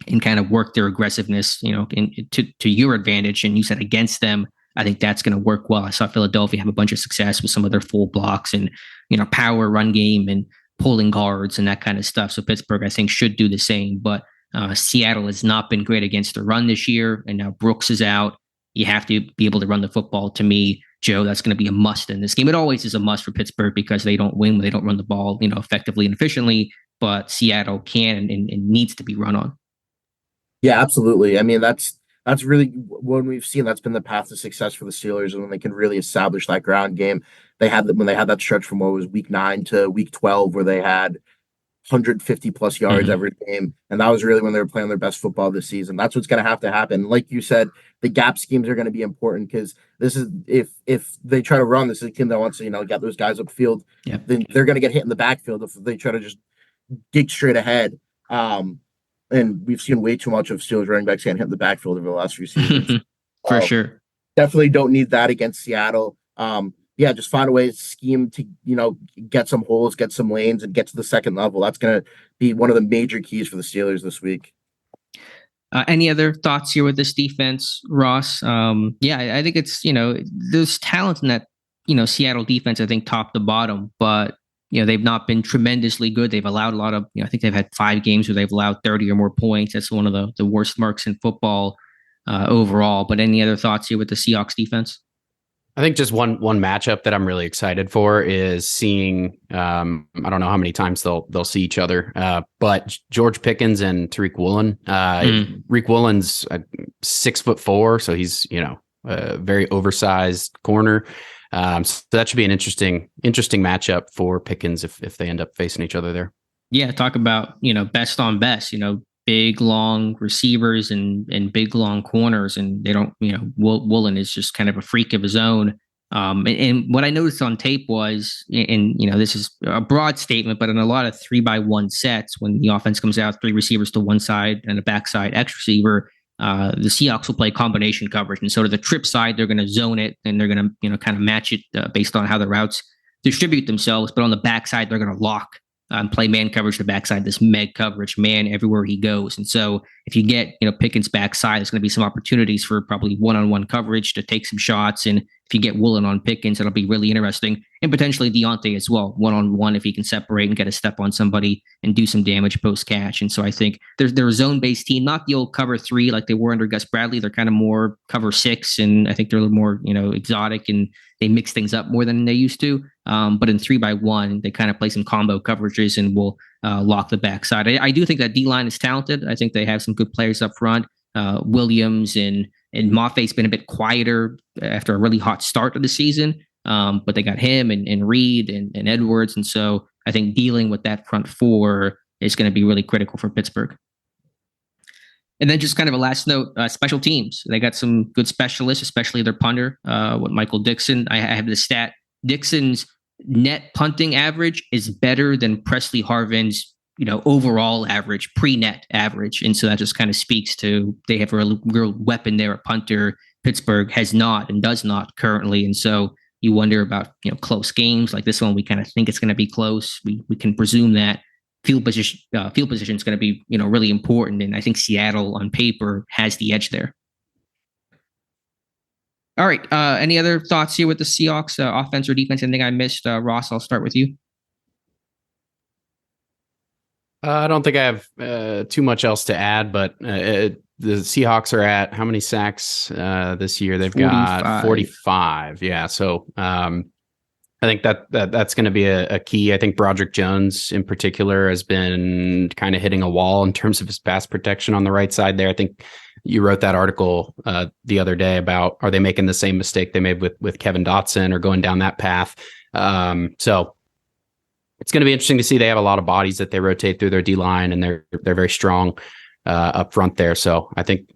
and kind of work their aggressiveness, to your advantage, and you said against them, I think that's going to work well. I saw Philadelphia have a bunch of success with some of their full blocks and, power run game and pulling guards and that kind of stuff. So Pittsburgh, I think, should do the same. But Seattle has not been great against the run this year, and now Brooks is out. You have to be able to run the football. To me, Joe, that's going to be a must in this game. It always is a must for Pittsburgh because they don't win when they don't run the ball, effectively and efficiently. But Seattle can and needs to be run on. Yeah, absolutely. I mean, that's really when we've seen that's been the path to success for the Steelers, and when they can really establish that ground game. When they had that stretch from what was week 9 to week 12, where they had 150 plus yards every game, and that was really when they were playing their best football this season. That's what's going to have to happen. Like you said, the gap schemes are going to be important because this is if they try to run, this is a team that wants to get those guys upfield. Yeah. Then they're going to get hit in the backfield if they try to just dig straight ahead. And we've seen way too much of Steelers running backs getting hit in the backfield over the last few seasons. For sure. Definitely don't need that against Seattle. Just find a way to scheme to, get some holes, get some lanes, and get to the second level. That's going to be one of the major keys for the Steelers this week. Any other thoughts here with this defense, Ross? I think it's, there's talent in that, Seattle defense, I think top to bottom, but they've not been tremendously good. They've allowed a lot of, I think they've had 5 games where they've allowed 30 or more points. That's one of the worst marks in football overall. But any other thoughts here with the Seahawks defense? I think just one matchup that I'm really excited for is seeing, I don't know how many times they'll see each other, but George Pickens and Tariq Woolen. Tariq Woolen's 6'4", so he's, a very oversized corner. So that should be an interesting matchup for Pickens if they end up facing each other there. Yeah, talk about, best on best, big, long receivers and big, long corners. And they don't, Woolen is just kind of a freak of his own. And what I noticed on tape was, and this is a broad statement, but in a lot of 3-by-1 sets, when the offense comes out, 3 receivers to one side and a backside X receiver, the Seahawks will play combination coverage. And so to the trip side, they're going to zone it and they're going to, kind of match it based on how the routes distribute themselves. But on the backside, they're going to lock play man coverage to the backside, this Meg coverage, man everywhere he goes. And so if you get, Pickens backside, there's going to be some opportunities for probably one-on-one coverage to take some shots. And if you get Woolen on Pickens, it'll be really interesting. And potentially Deontay as well, one-on-one, if he can separate and get a step on somebody and do some damage post-catch. And so I think they're a zone-based team, not the old cover 3 like they were under Gus Bradley. They're kind of more cover 6, and I think they're a little more, exotic, and they mix things up more than they used to. But in 3-by-1, they kind of play some combo coverages and will lock the backside. I do think that D-line is talented. I think they have some good players up front. Williams and Maffei's been a bit quieter after a really hot start of the season. But they got him and Reed and Edwards. And so I think dealing with that front 4 is going to be really critical for Pittsburgh. And then just kind of a last note, special teams. They got some good specialists, especially their punter, with Michael Dixon. I have the stat. Dixon's net punting average is better than Presley Harvin's, overall average, pre-net average. And so that just kind of speaks to they have a real weapon there at punter. Pittsburgh has not and does not currently. And so you wonder about, close games like this one. We kind of think it's going to be close. We can presume that field position is going to be, really important. And I think Seattle on paper has the edge there. All right. Any other thoughts here with the Seahawks offense or defense? Anything I missed? Ross, I'll start with you. I don't think I have too much else to add, but the Seahawks are at how many sacks this year? They've 45. got 45. Yeah. So I think that's going to be a key. I think Broderick Jones in particular has been kind of hitting a wall in terms of his pass protection on the right side there. I think you wrote that article the other day about, are they making the same mistake they made with Kevin Dotson or going down that path? So it's going to be interesting to see. They have a lot of bodies that they rotate through their D line, and they're very strong up front there. So I think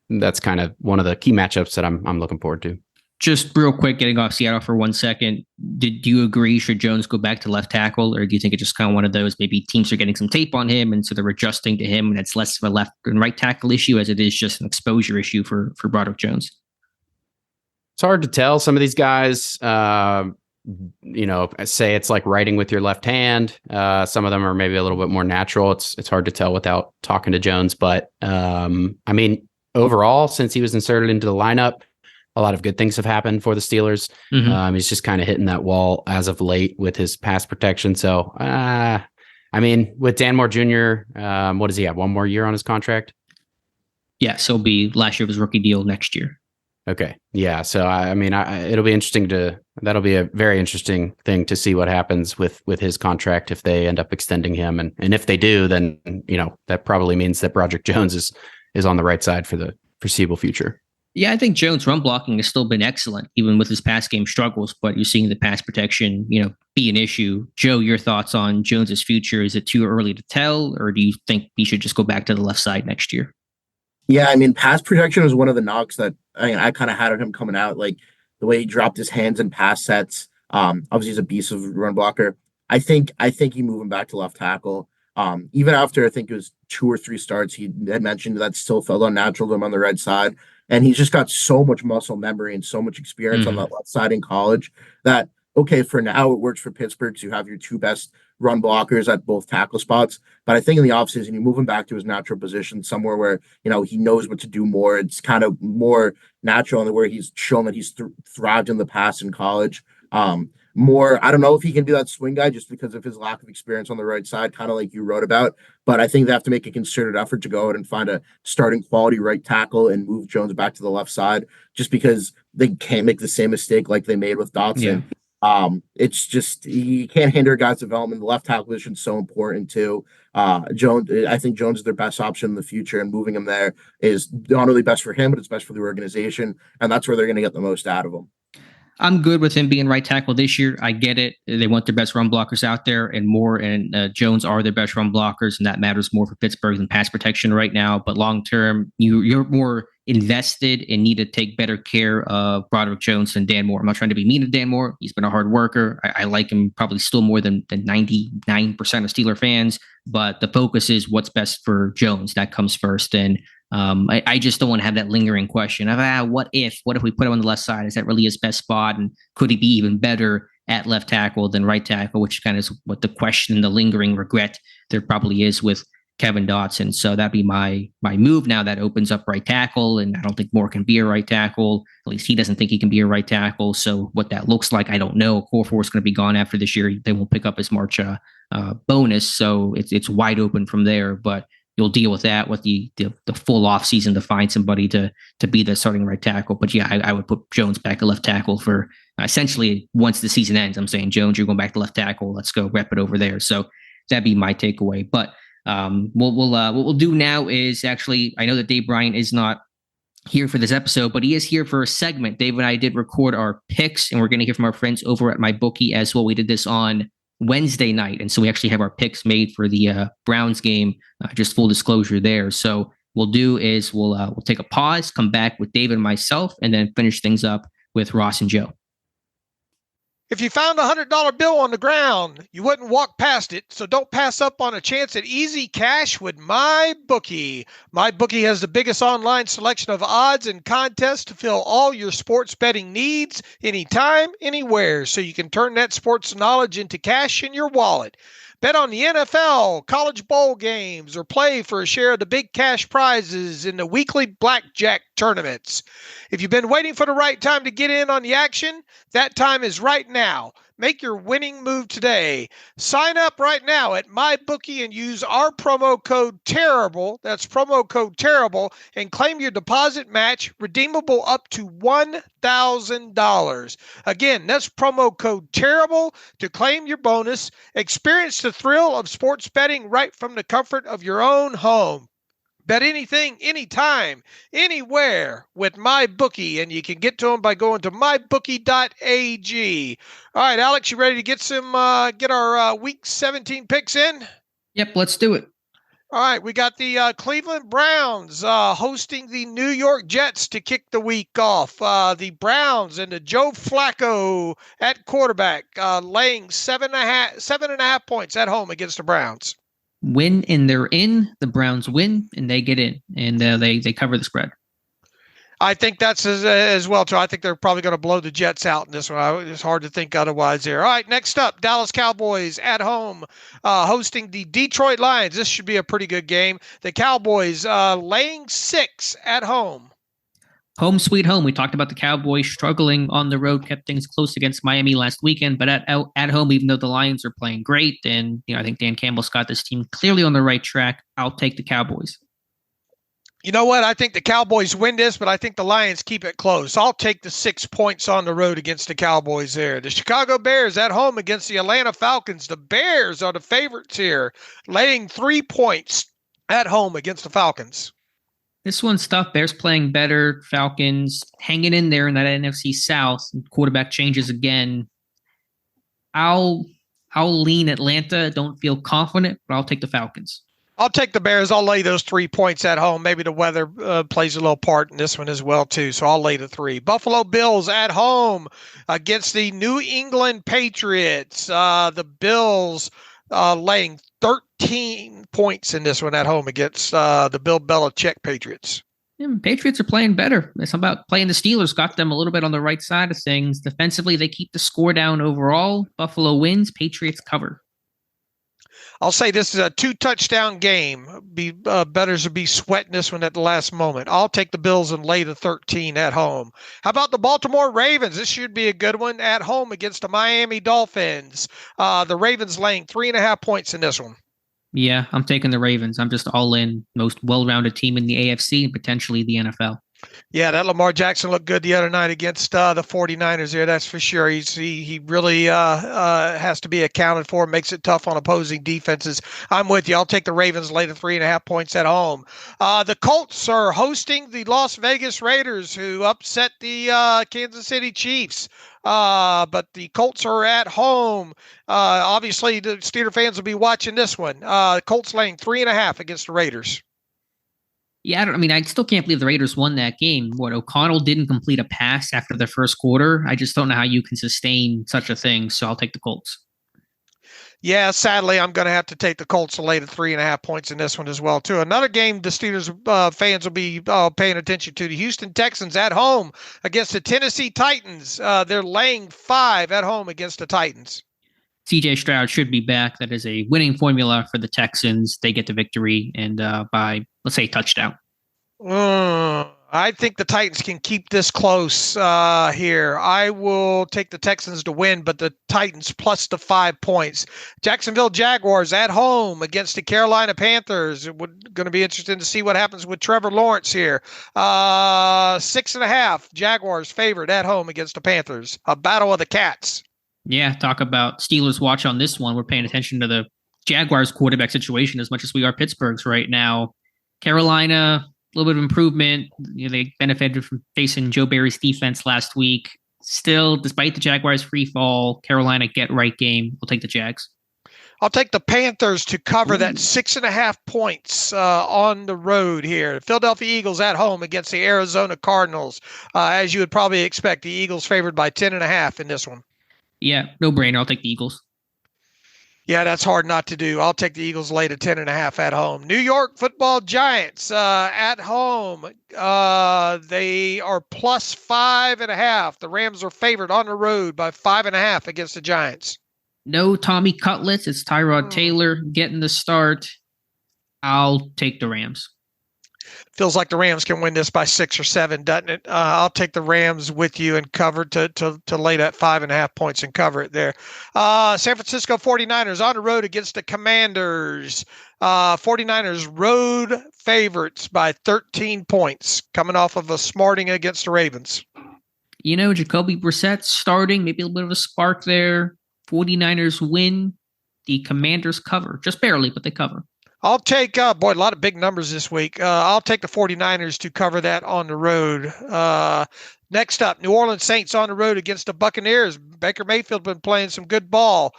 that's kind of one of the key matchups that I'm looking forward to. Just real quick, getting off Seattle for 1 second. Do you agree? Should Jones go back to left tackle, or do you think it's just kind of one of those, maybe teams are getting some tape on him and so they're adjusting to him, and it's less of a left and right tackle issue as it is just an exposure issue for Broderick Jones? It's hard to tell. Some of these guys, say it's like writing with your left hand. Some of them are maybe a little bit more natural. It's hard to tell without talking to Jones. But overall, since he was inserted into the lineup, a lot of good things have happened for the Steelers. Mm-hmm. He's just kind of hitting that wall as of late with his pass protection. So, with Dan Moore Jr., what does he have? 1 more year on his contract? Yeah, so it'll be last year of his rookie deal next year. Okay. Yeah. So, it'll be interesting that'll be a very interesting thing to see what happens with his contract if they end up extending him. And if they do, then, that probably means that Broderick Jones is on the right side for the foreseeable future. Yeah, I think Jones' run blocking has still been excellent, even with his pass game struggles, but you're seeing the pass protection, be an issue. Joe, your thoughts on Jones's future? Is it too early to tell, or do you think he should just go back to the left side next year? Yeah, pass protection was one of the knocks that I kind of had on him coming out, like the way he dropped his hands in pass sets. Obviously, he's a beast of a run blocker. I think you move him back to left tackle. Even after I think it was 2 or 3 starts, he had mentioned that still felt unnatural to him on the right side. And he's just got so much muscle memory and so much experience on that left side in college that, okay, for now it works for Pittsburgh to have your 2 best run blockers at both tackle spots. But I think in the offseason, you move him back to his natural position, somewhere where, he knows what to do more. It's kind of more natural and where he's shown that he's thrived in the past in college. I don't know if he can be that swing guy just because of his lack of experience on the right side, kind of like you wrote about. But I think they have to make a concerted effort to go out and find a starting quality right tackle and move Jones back to the left side, just because they can't make the same mistake like they made with Dotson. Yeah. It's just, you can't hinder a guy's development. The left tackle position is so important too. Jones, I think Jones is their best option in the future, and moving him there is not only best for him, but it's best for the organization. And that's where they're going to get the most out of him. I'm good with him being right tackle this year. I get it. They want their best run blockers out there, and Moore and Jones are their best run blockers, and that matters more for Pittsburgh than pass protection right now. But long term, you're more invested and need to take better care of Broderick Jones than Dan Moore. I'm not trying to be mean to Dan Moore. He's been a hard worker. I like him probably still more than 99% of Steeler fans, but the focus is what's best for Jones. That comes first. And I just don't want to have that lingering question of what if we put him on the left side? Is that really his best spot? And could he be even better at left tackle than right tackle, which kind of is what the question, the lingering regret there probably is with Kevin Dotson. So that'd be my move now. That opens up right tackle, and I don't think Moore can be a right tackle. At least he doesn't think he can be a right tackle. So what that looks like, I don't know. Core 4 is going to be gone after this year. They won't pick up his March bonus, so it's wide open from there. But you'll deal with that with the full off season to find somebody to be the starting right tackle. But yeah, I would put Jones back at left tackle for essentially once the season ends. I'm saying, Jones, you're going back to left tackle. Let's go rep it over there. So that'd be my takeaway. But what we'll do now is actually, I know that Dave Bryant is not here for this episode, but he is here for a segment. Dave and I did record our picks, and we're going to hear from our friends over at MyBookie as well. We did this on Wednesday night, and so we actually have our picks made for the Browns game. Just full disclosure there. So we'll do is we'll take a pause, come back with Dave and myself, and then finish things up with Ross and Joe. If you found a $100 bill on the ground, you wouldn't walk past it, so don't pass up on a chance at easy cash with MyBookie. MyBookie has the biggest online selection of odds and contests to fill all your sports betting needs anytime, anywhere, so you can turn that sports knowledge into cash in your wallet. Bet on the NFL, college bowl games, or play for a share of the big cash prizes in the weekly blackjack tournaments. If you've been waiting for the right time to get in on the action, that time is right now. Make your winning move today. Sign up right now at MyBookie and use our promo code TERRIBLE, that's promo code TERRIBLE, and claim your deposit match, redeemable up to $1,000. Again, that's promo code TERRIBLE to claim your bonus. Experience the thrill of sports betting right from the comfort of your own home. Bet anything, anytime, anywhere with MyBookie, and you can get to them by going to mybookie.ag. All right, Alex, you ready to get our Week 17 picks in? Yep, let's do it. All right, we got the Cleveland Browns hosting the New York Jets to kick the week off. The Browns and the Joe Flacco at quarterback, laying 7.5 points at home against the Browns. Win and they're in. The Browns win and they get in, and they cover the spread. I think that's as well, too. I think they're probably going to blow the Jets out in this one. It's hard to think otherwise there. All right, next up, Dallas Cowboys at home hosting the Detroit Lions. This should be a pretty good game. The Cowboys laying 6 at home. Home sweet home. We talked about the Cowboys struggling on the road, kept things close against Miami last weekend, but at home, even though the Lions are playing great, and I think Dan Campbell's got this team clearly on the right track, I'll take the Cowboys. You know what? I think the Cowboys win this, but I think the Lions keep it close. I'll take the 6 points on the road against the Cowboys there. The Chicago Bears at home against the Atlanta Falcons. The Bears are the favorites here, laying 3 points at home against the Falcons. This one's tough. Bears playing better. Falcons hanging in there in that NFC South. Quarterback changes again. I'll lean Atlanta. Don't feel confident, but I'll take the Falcons. I'll take the Bears. I'll lay those 3 points at home. Maybe the weather plays a little part in this one as well, too. So I'll lay the 3. Buffalo Bills at home against the New England Patriots. The Bills laying 13 points in this one at home against the Bill Belichick Patriots. Patriots are playing better. It's about playing the Steelers. Got them a little bit on the right side of things. Defensively, they keep the score down overall. Buffalo wins. Patriots cover. I'll say this is a 2-touchdown game. Bettors will be sweating this one at the last moment. I'll take the Bills and lay the 13 at home. How about the Baltimore Ravens? This should be a good one at home against the Miami Dolphins. The Ravens laying 3.5 points in this one. Yeah, I'm taking the Ravens. I'm just all in. Most well-rounded team in the AFC and potentially the NFL. Yeah, that Lamar Jackson looked good the other night against the 49ers there. That's for sure. He really has to be accounted for. Makes it tough on opposing defenses. I'm with you. I'll take the Ravens, lay the 3.5 points at home. The Colts are hosting the Las Vegas Raiders, who upset the Kansas City Chiefs. But the Colts are at home. Obviously, the Steelers fans will be watching this one. Colts laying 3.5 against the Raiders. Yeah, I still can't believe the Raiders won that game. O'Connell didn't complete a pass after the first quarter. I just don't know how you can sustain such a thing, so I'll take the Colts. Yeah, sadly, I'm going to have to take the Colts to lay the 3.5 points in this one as well, too. Another game the Steelers fans will be paying attention to, the Houston Texans at home against the Tennessee Titans. They're laying 5 at home against the Titans. C.J. Stroud should be back. That is a winning formula for the Texans. They get the victory and by, let's say, touchdown. I think the Titans can keep this close here. I will take the Texans to win, but the Titans plus the 5 points. Jacksonville Jaguars at home against the Carolina Panthers. Going to be interesting to see what happens with Trevor Lawrence here. 6.5 Jaguars favored at home against the Panthers. A battle of the cats. Yeah, talk about Steelers watch on this one. We're paying attention to the Jaguars quarterback situation as much as we are Pittsburgh's right now. Carolina, a little bit of improvement. They benefited from facing Joe Barry's defense last week. Still, despite the Jaguars' free fall, Carolina get right game. We'll take the Jags. I'll take the Panthers to cover that 6.5 points on the road here. The Philadelphia Eagles at home against the Arizona Cardinals. As you would probably expect, the Eagles favored by 10.5 in this one. Yeah, no brainer. I'll take the Eagles. Yeah, that's hard not to do. I'll take the Eagles lay to 10.5 at home. New York Football Giants at home. They are plus 5.5. The Rams are favored on the road by 5.5 against the Giants. No Tommy Cutlets. It's Tyrod Taylor getting the start. I'll take the Rams. Feels like the Rams can win this by 6 or 7, doesn't it? I'll take the Rams with you and cover to lay that 5.5 points and cover it there. San Francisco 49ers on the road against the Commanders. 49ers road favorites by 13 points, coming off of a smarting against the Ravens. Jacoby Brissett starting, maybe a little bit of a spark there. 49ers win. The Commanders cover. Just barely, but they cover. I'll take, a lot of big numbers this week. I'll take the 49ers to cover that on the road. Next up, New Orleans Saints on the road against the Buccaneers. Baker Mayfield been playing some good ball.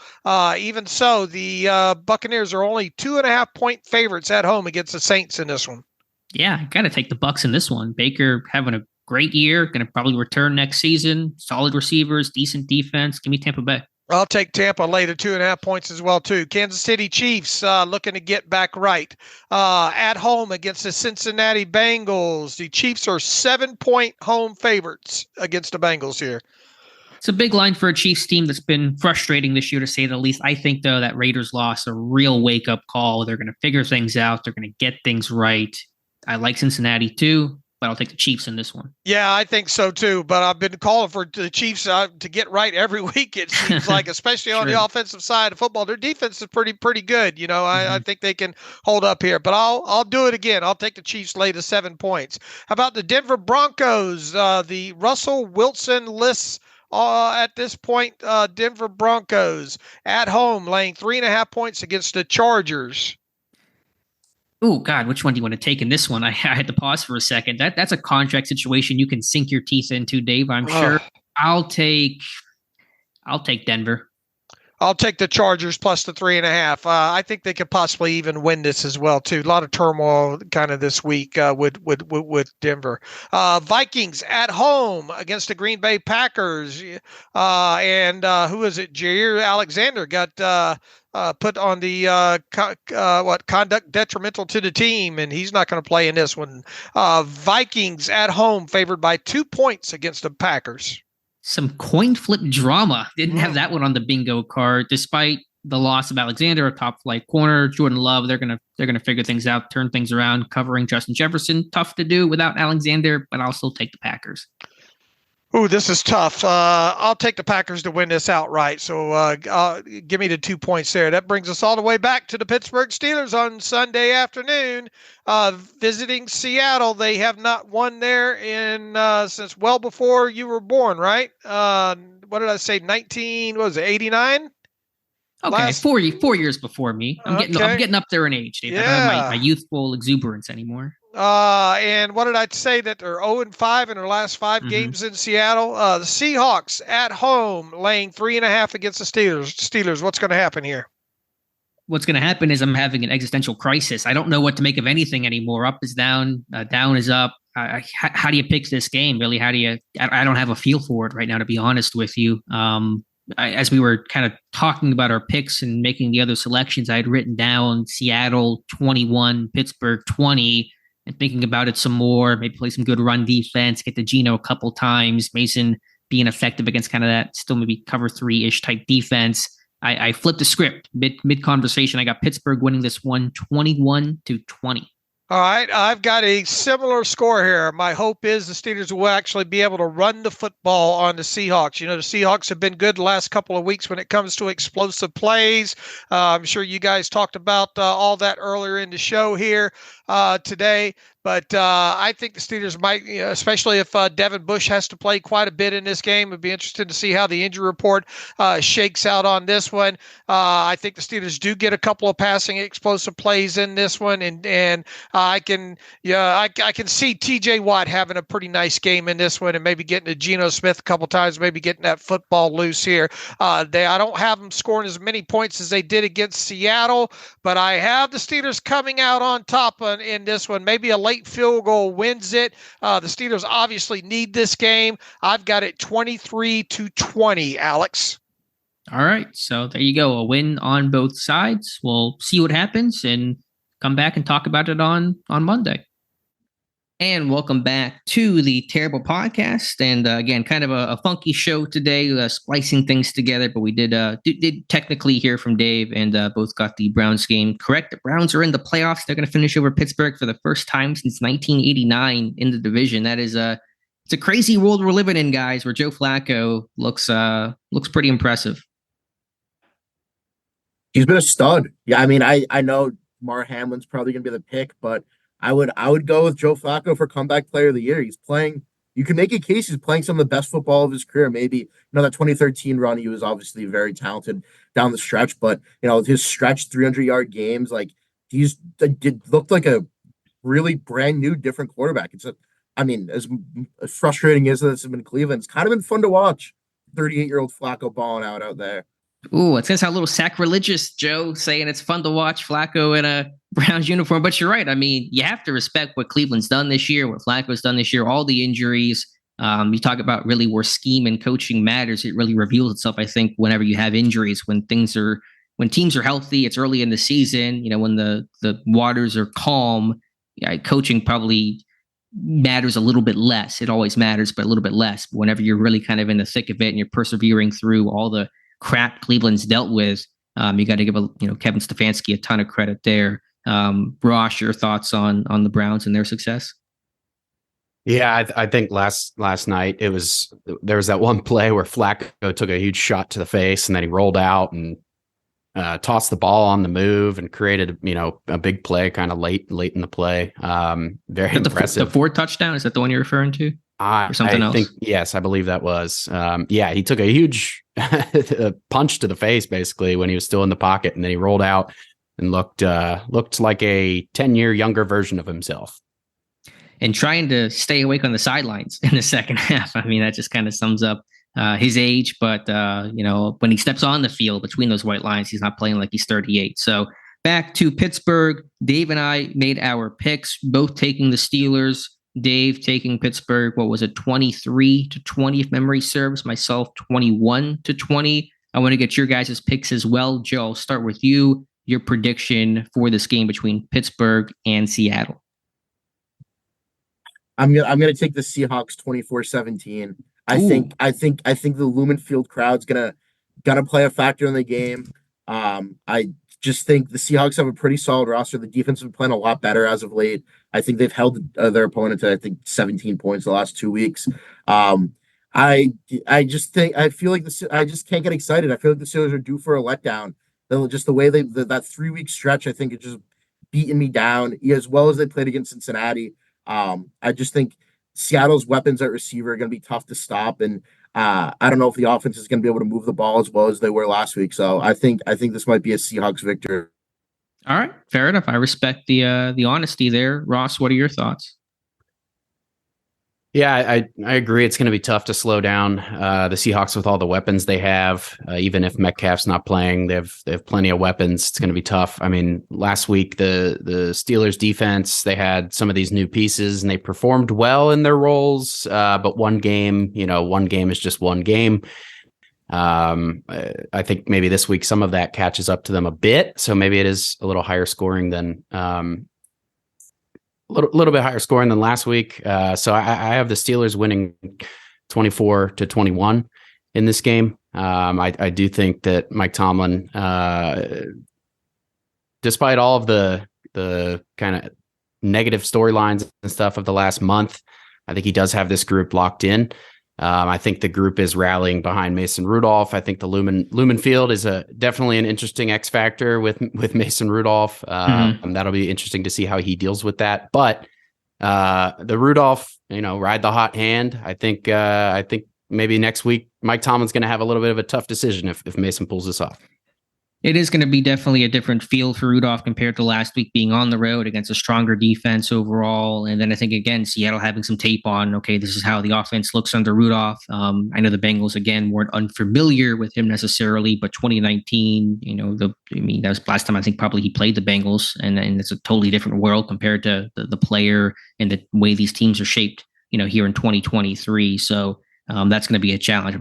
Even so, the Buccaneers are only 2.5-point favorites at home against the Saints in this one. Yeah, got to take the Bucs in this one. Baker having a great year, going to probably return next season. Solid receivers, decent defense. Give me Tampa Bay. I'll take Tampa later, 2.5 points as well, too. Kansas City Chiefs looking to get back right. At home against the Cincinnati Bengals. The Chiefs are 7-point home favorites against the Bengals here. It's a big line for a Chiefs team that's been frustrating this year, to say the least. I think, though, that Raiders loss a real wake-up call. They're going to figure things out. They're going to get things right. I like Cincinnati, too, but I'll take the Chiefs in this one. Yeah, I think so too. But I've been calling for the Chiefs to get right every week. It seems like, especially on the offensive side of football, their defense is pretty good. I think they can hold up here. But I'll do it again. I'll take the Chiefs lay to 7 points. How about the Denver Broncos? The Russell Wilson lists. At this point, Denver Broncos at home laying 3.5 points against the Chargers. Oh, God, which one do you want to take in this one? I had to pause for a second. That's a contract situation you can sink your teeth into, Dave, I'm sure. I'll take Denver. I'll take the Chargers plus the 3.5. I think they could possibly even win this as well, too. A lot of turmoil kind of this week with Denver. Vikings at home against the Green Bay Packers. And who is it? Jair Alexander got put on the conduct detrimental to the team, and he's not going to play in this one. Vikings at home favored by 2 points against the Packers. Some coin flip drama. Didn't have that one on the bingo card. Despite the loss of Alexander, a top flight corner, Jordan Love, they're gonna figure things out, turn things around, covering Justin Jefferson. Tough to do without Alexander, but I'll still take the Packers. Ooh, this is tough. I'll take the Packers to win this outright. So give me the 2 points there. That brings us all the way back to the Pittsburgh Steelers on Sunday afternoon, visiting Seattle. They have not won there since well before you were born, right? What did I say? 89? Okay, 4 years before me. I'm getting up there in age, Dave. Yeah. I don't have my youthful exuberance anymore. And what did I say, that they're 0-5 in their last 5 games in Seattle? The Seahawks at home laying 3.5 against the Steelers. What's going to happen here? What's going to happen is I'm having an existential crisis. I don't know what to make of anything anymore. Up is down, down is up. How do you pick this game? Really, how do you? I don't have a feel for it right now, to be honest with you. As we were kind of talking about our picks and making the other selections, I had written down Seattle 21, Pittsburgh 20. And thinking about it some more, maybe play some good run defense, get to Geno a couple times, Mason being effective against kind of that still maybe cover 3-ish type defense. I flipped the script mid conversation. I got Pittsburgh winning this one 21-20. All right, I've got a similar score here. My hope is the Steelers will actually be able to run the football on the Seahawks. The Seahawks have been good the last couple of weeks when it comes to explosive plays. I'm sure you guys talked about all that earlier in the show here today. But I think the Steelers might, especially if Devin Bush has to play quite a bit in this game. It'd be interesting to see how the injury report shakes out on this one. I think the Steelers do get a couple of passing explosive plays in this one, and I can see T.J. Watt having a pretty nice game in this one, and maybe getting to Geno Smith a couple times, maybe getting that football loose here. I don't have them scoring as many points as they did against Seattle, but I have the Steelers coming out on top in this one. Maybe a late field goal wins it. The Steelers obviously need this game. I've got it 23-20, Alex. All right. So there you go. A win on both sides. We'll see what happens and come back and talk about it on Monday. And welcome back to the Terrible Podcast. And again, kind of a funky show today, splicing things together. But we did technically hear from Dave, and both got the Browns game correct. The Browns are in the playoffs. They're going to finish over Pittsburgh for the first time since 1989 in the division. That is it's a crazy world we're living in, guys, where Joe Flacco looks pretty impressive. He's been a stud. Yeah, I mean, I know Mar Hamlin's probably going to be the pick, but I would go with Joe Flacco for comeback player of the year. He's playing. You can make a case he's playing some of the best football of his career. Maybe that 2013 run, he was obviously very talented down the stretch, but his stretch 300-yard games, like looked like a really brand new, different quarterback. I mean, as frustrating as this has been Cleveland, it's kind of been fun to watch. 38-year-old Flacco balling out there. Ooh, it says how a little sacrilegious, Joe, saying it's fun to watch Flacco in a Browns uniform. But you're right. I mean, you have to respect what Cleveland's done this year, what Flacco's done this year, all the injuries. You talk about really where scheme and coaching matters. It really reveals itself, I think, whenever you have injuries, when teams are healthy, it's early in the season, when the waters are calm, coaching probably matters a little bit less. It always matters, but a little bit less. But whenever you're really kind of in the thick of it and you're persevering through all the crap Cleveland's dealt with, you got to give Kevin Stefanski a ton of credit there. Ross, your thoughts on the Browns and their success? Yeah, I think last night there was that one play where Flacco took a huge shot to the face and then he rolled out and tossed the ball on the move and created a big play kind of late in the play. Very impressive. The Ford touchdown, is that the one you're referring to? Or something else? Yes, I believe that was. He took a huge punch to the face basically when he was still in the pocket, and then he rolled out and looked like a 10-year younger version of himself. And trying to stay awake on the sidelines in the second half. I mean, that just kind of sums up his age. But, when he steps on the field between those white lines, he's not playing like he's 38. So back to Pittsburgh. Dave and I made our picks, both taking the Steelers. Dave taking Pittsburgh, 23-20, if memory serves. Myself, 21-20. I want to get your guys' picks as well. Joe, I'll start with you. Your prediction for this game between Pittsburgh and Seattle. I'm gonna take the Seahawks 24-17. I think the Lumen Field crowd's gonna play a factor in the game. I just think the Seahawks have a pretty solid roster. The defense has been playing a lot better as of late. I think they've held their opponent to 17 points the last 2 weeks. I just can't get excited. I feel like the Steelers are due for a letdown. Just the way that 3 week stretch, I think, is just beating me down as well as they played against Cincinnati. I just think Seattle's weapons at receiver are going to be tough to stop, and I don't know if the offense is going to be able to move the ball as well as they were last week. So I think this might be a Seahawks victory. All right, fair enough. I respect the honesty there. Ross, what are your thoughts? Yeah, I agree. It's going to be tough to slow down the Seahawks with all the weapons they have. Even if Metcalf's not playing, they have plenty of weapons. It's going to be tough. I mean, last week the Steelers defense, they had some of these new pieces and they performed well in their roles. But one game is just one game. I think maybe this week some of that catches up to them a bit. So maybe it is a little higher scoring than little bit higher scoring than last week. So I have the Steelers winning 24-21 in this game. I do think that Mike Tomlin, despite all of the kind of negative storylines and stuff of the last month, I think he does have this group locked in. I think the group is rallying behind Mason Rudolph. I think the Lumen Field is definitely an interesting X factor with Mason Rudolph. That'll be interesting to see how he deals with that. But the Rudolph, ride the hot hand. I think maybe next week Mike Tomlin's going to have a little bit of a tough decision if Mason pulls this off. It is going to be definitely a different feel for Rudolph compared to last week being on the road against a stronger defense overall. And then I think, again, Seattle having some tape on, okay, this is how the offense looks under Rudolph. I know the Bengals, again, weren't unfamiliar with him necessarily, but 2019, that was last time I think probably he played the Bengals, and it's a totally different world compared to the player and the way these teams are shaped, here in 2023. So that's going to be a challenge.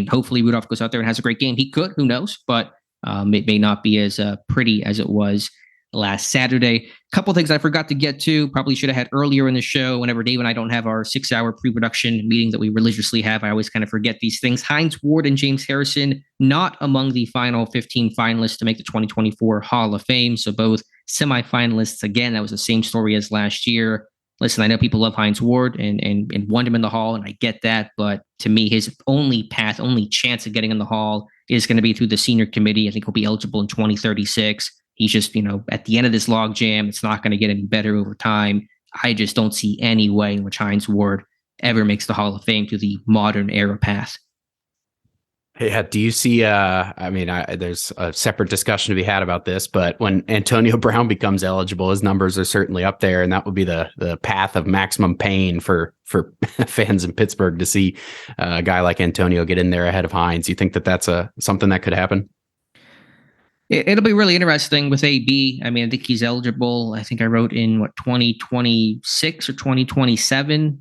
Hopefully Rudolph goes out there and has a great game. He could, who knows, but it may not be as pretty as it was last Saturday. A couple things I forgot to get to, probably should have had earlier in the show. Whenever Dave and I don't have our 6-hour pre-production meeting that we religiously have, I always kind of forget these things. Hines Ward and James Harrison, not among the final 15 finalists to make the 2024 Hall of Fame. So both semifinalists. Again, that was the same story as last year. Listen, I know people love Hines Ward and want him in the Hall, and I get that. But to me, his only chance of getting in the Hall is going to be through the senior committee. I think he'll be eligible in 2036. He's just, at the end of this logjam, it's not going to get any better over time. I just don't see any way in which Hines Ward ever makes the Hall of Fame through the modern era path. Yeah. Do you see, there's a separate discussion to be had about this, but when Antonio Brown becomes eligible, his numbers are certainly up there. And that would be the path of maximum pain for fans in Pittsburgh to see a guy like Antonio get in there ahead of Hines. You think that that's something that could happen? It'll be really interesting with AB. I mean, I think he's eligible. I think I wrote in 2026 or 2027.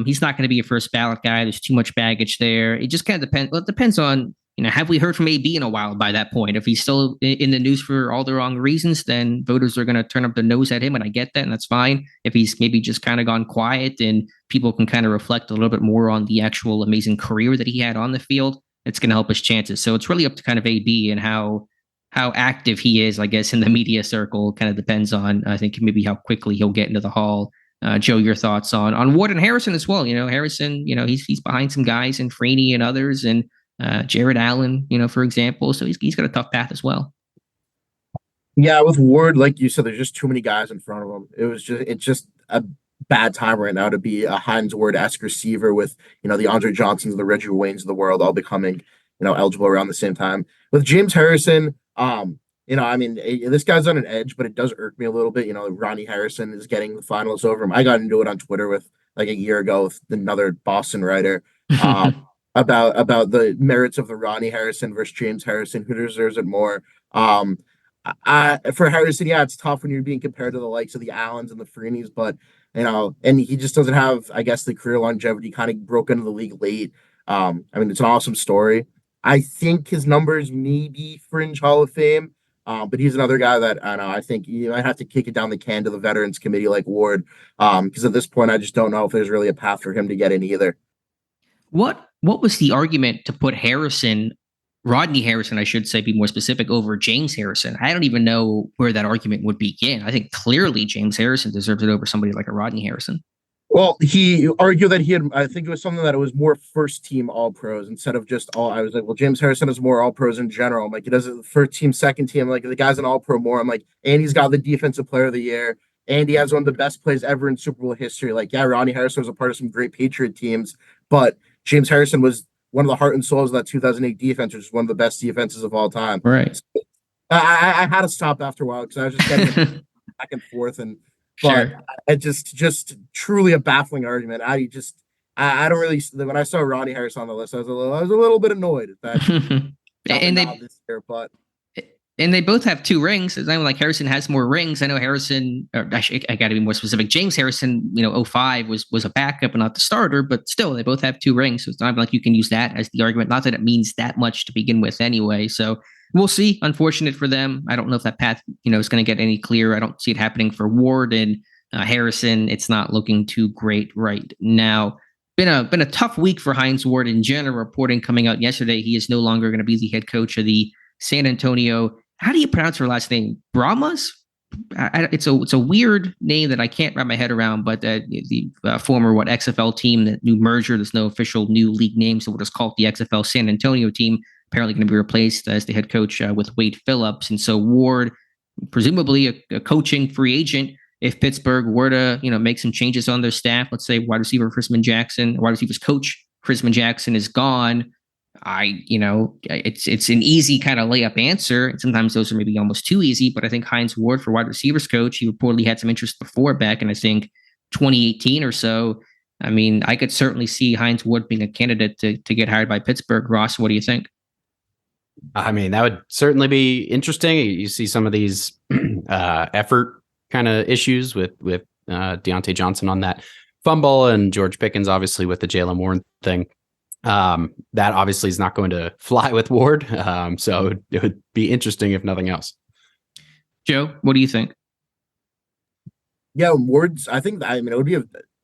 He's not going to be a first ballot guy. There's too much baggage there. It just kind of depends. Well, it depends on, have we heard from AB in a while by that point? If he's still in the news for all the wrong reasons, then voters are going to turn up their nose at him, and I get that, and that's fine. If he's maybe just kind of gone quiet and people can kind of reflect a little bit more on the actual amazing career that he had on the field, it's going to help his chances. So it's really up to kind of AB and how active he is, I guess, in the media circle. Kind of depends on, I think, maybe how quickly he'll get into the hall. Joe, your thoughts on Ward and Harrison as well? Harrison, he's behind some guys and Freeney and others, and Jared Allen, for example. So he's got a tough path as well. Yeah, with Ward, like you said, there's just too many guys in front of him. It's just a bad time right now to be a Hines Ward-esque receiver with, the Andre Johnsons and the Reggie Waynes of the world all becoming, eligible around the same time. With James Harrison, this guy's on an edge, but it does irk me a little bit. Ronnie Harrison is getting the finals over him. I got into it on Twitter with like a year ago with another Boston writer about the merits of the Ronnie Harrison versus James Harrison, who deserves it more. For Harrison, yeah, it's tough when you're being compared to the likes of the Allens and the Freeneys, but and he just doesn't have, I guess, the career longevity. Kind of broke into the league late. It's an awesome story. I think his numbers may be fringe Hall of Fame, but he's another guy that I think you might have to kick it down the can to the Veterans Committee like Ward, because at this point I just don't know if there's really a path for him to get in either. What was the argument to put Rodney Harrison, I should say, be more specific, over James Harrison? I don't even know where that argument would begin. I think clearly James Harrison deserves it over somebody like a Rodney Harrison. Well, he argued that I think it was something that it was more first team all pros instead of just all. I was like, well, James Harrison is more all pros in general. I'm like, he does it first team, second team. Like, the guy's an all pro more. I'm like, and he's got the defensive player of the year, and he has one of the best plays ever in Super Bowl history. Like, yeah, Ronnie Harrison was a part of some great Patriot teams, but James Harrison was one of the heart and souls of that 2008 defense, which is one of the best defenses of all time. Right. So, I had to stop after a while because I was just getting back and forth and. But sure. It just truly a baffling argument. I don't really. When I saw Ronnie Harrison on the list, I was a little bit annoyed at that. And they both have 2 rings. It's not like Harrison has more rings. I know Harrison. Or actually, I got to be more specific. James Harrison, 05 was a backup and not the starter, but still, they both have 2 rings. So it's not like you can use that as the argument. Not that it means that much to begin with, anyway. So. We'll see. Unfortunate for them. I don't know if that path, is going to get any clearer. I don't see it happening for Ward and Harrison. It's not looking too great right now. Been a tough week for Hines Ward in general. Reporting coming out yesterday, he is no longer going to be the head coach of the San Antonio. How do you pronounce her last name? Brahmas? It's a weird name that I can't wrap my head around. But the former XFL team, that new merger. There's no official new league name, so we'll just call it the XFL San Antonio team. Apparently going to be replaced as the head coach with Wade Phillips. And so Ward, presumably a coaching free agent, if Pittsburgh were to, make some changes on their staff, let's say wide receiver wide receivers coach Chrisman Jackson is gone. It's an easy kind of layup answer. And sometimes those are maybe almost too easy, but I think Hines Ward for wide receivers coach, he reportedly had some interest before back in, I think, 2018 or so. I mean, I could certainly see Hines Ward being a candidate to get hired by Pittsburgh. Ross, what do you think? I mean, that would certainly be interesting. You see some of these effort kind of issues with Deontay Johnson on that fumble, and George Pickens obviously with the Jaylen Warren thing. That obviously is not going to fly with Ward. So it would be interesting if nothing else. Joe, what do you think? Yeah, Ward's. I think it would be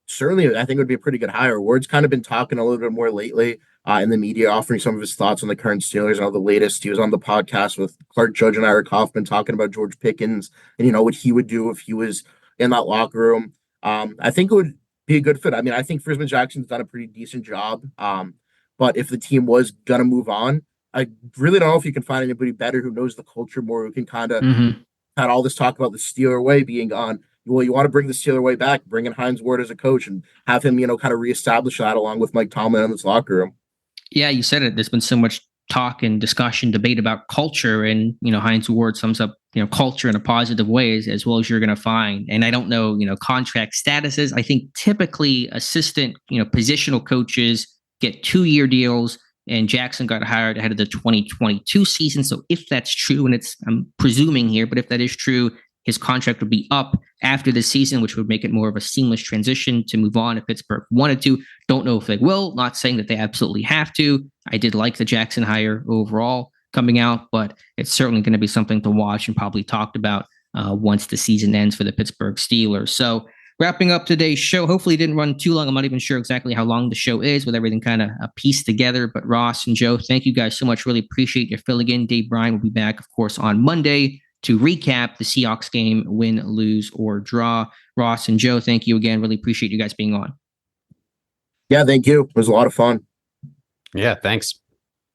certainly. I think it would be a pretty good hire. Ward's kind of been talking a little bit more lately. In the media, offering some of his thoughts on the current Steelers. And the latest, he was on the podcast with Clark Judge and Ira Kaufman talking about George Pickens and, what he would do if he was in that locker room. I think it would be a good fit. I mean, I think Chrisman Jackson's done a pretty decent job. But if the team was going to move on, I really don't know if you can find anybody better who knows the culture more, who can kind of had all this talk about the Steeler way being gone. Well, you want to bring the Steeler way back, bring in Hines Ward as a coach and have him, kind of reestablish that along with Mike Tomlin in this locker room. Yeah, you said it. There's been so much talk and discussion, debate about culture, and Heinz Ward sums up culture in a positive way as well as you're going to find. And I don't know contract statuses. I think typically assistant positional coaches get 2-year deals, and Jackson got hired ahead of the 2022 season. So if that's true, and I'm presuming here, but if that is true, his contract would be up after the season, which would make it more of a seamless transition to move on if Pittsburgh wanted to. Don't know if they will. Not saying that they absolutely have to. I did like the Jackson hire overall coming out, but it's certainly going to be something to watch and probably talked about once the season ends for the Pittsburgh Steelers. So wrapping up today's show, hopefully it didn't run too long. I'm not even sure exactly how long the show is with everything kind of pieced together. But Ross and Joe, thank you guys so much. Really appreciate your filling in. Dave Bryan will be back, of course, on Monday to recap the Seahawks game, win, lose, or draw. Ross and Joe, thank you again. Really appreciate you guys being on. Yeah, thank you. It was a lot of fun. Yeah, thanks.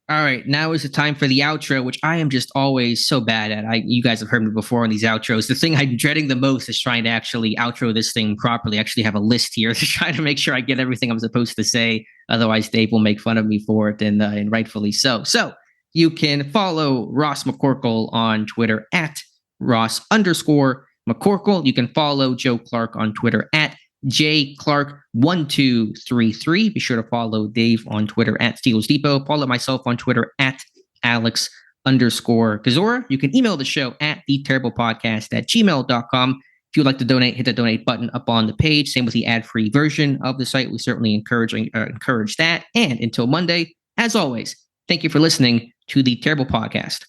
All right, now is the time for the outro, which I am just always so bad at. You guys have heard me before on these outros. The thing I'm dreading the most is trying to actually outro this thing properly. I actually have a list here to try to make sure I get everything I'm supposed to say. Otherwise, Dave will make fun of me for it, and rightfully so. So you can follow Ross McCorkle on Twitter at Ross_McCorkle. You can follow Joe Clark on Twitter at JClark1233. Be sure to follow Dave on Twitter at Steelers Depot. Follow myself on Twitter at Alex_Kozora. You can email the show at theterriblepodcast@gmail.com. If you'd like to donate, hit the donate button up on the page. Same with the ad-free version of the site. We certainly encourage that. And until Monday, as always, thank you for listening to the Terrible Podcast.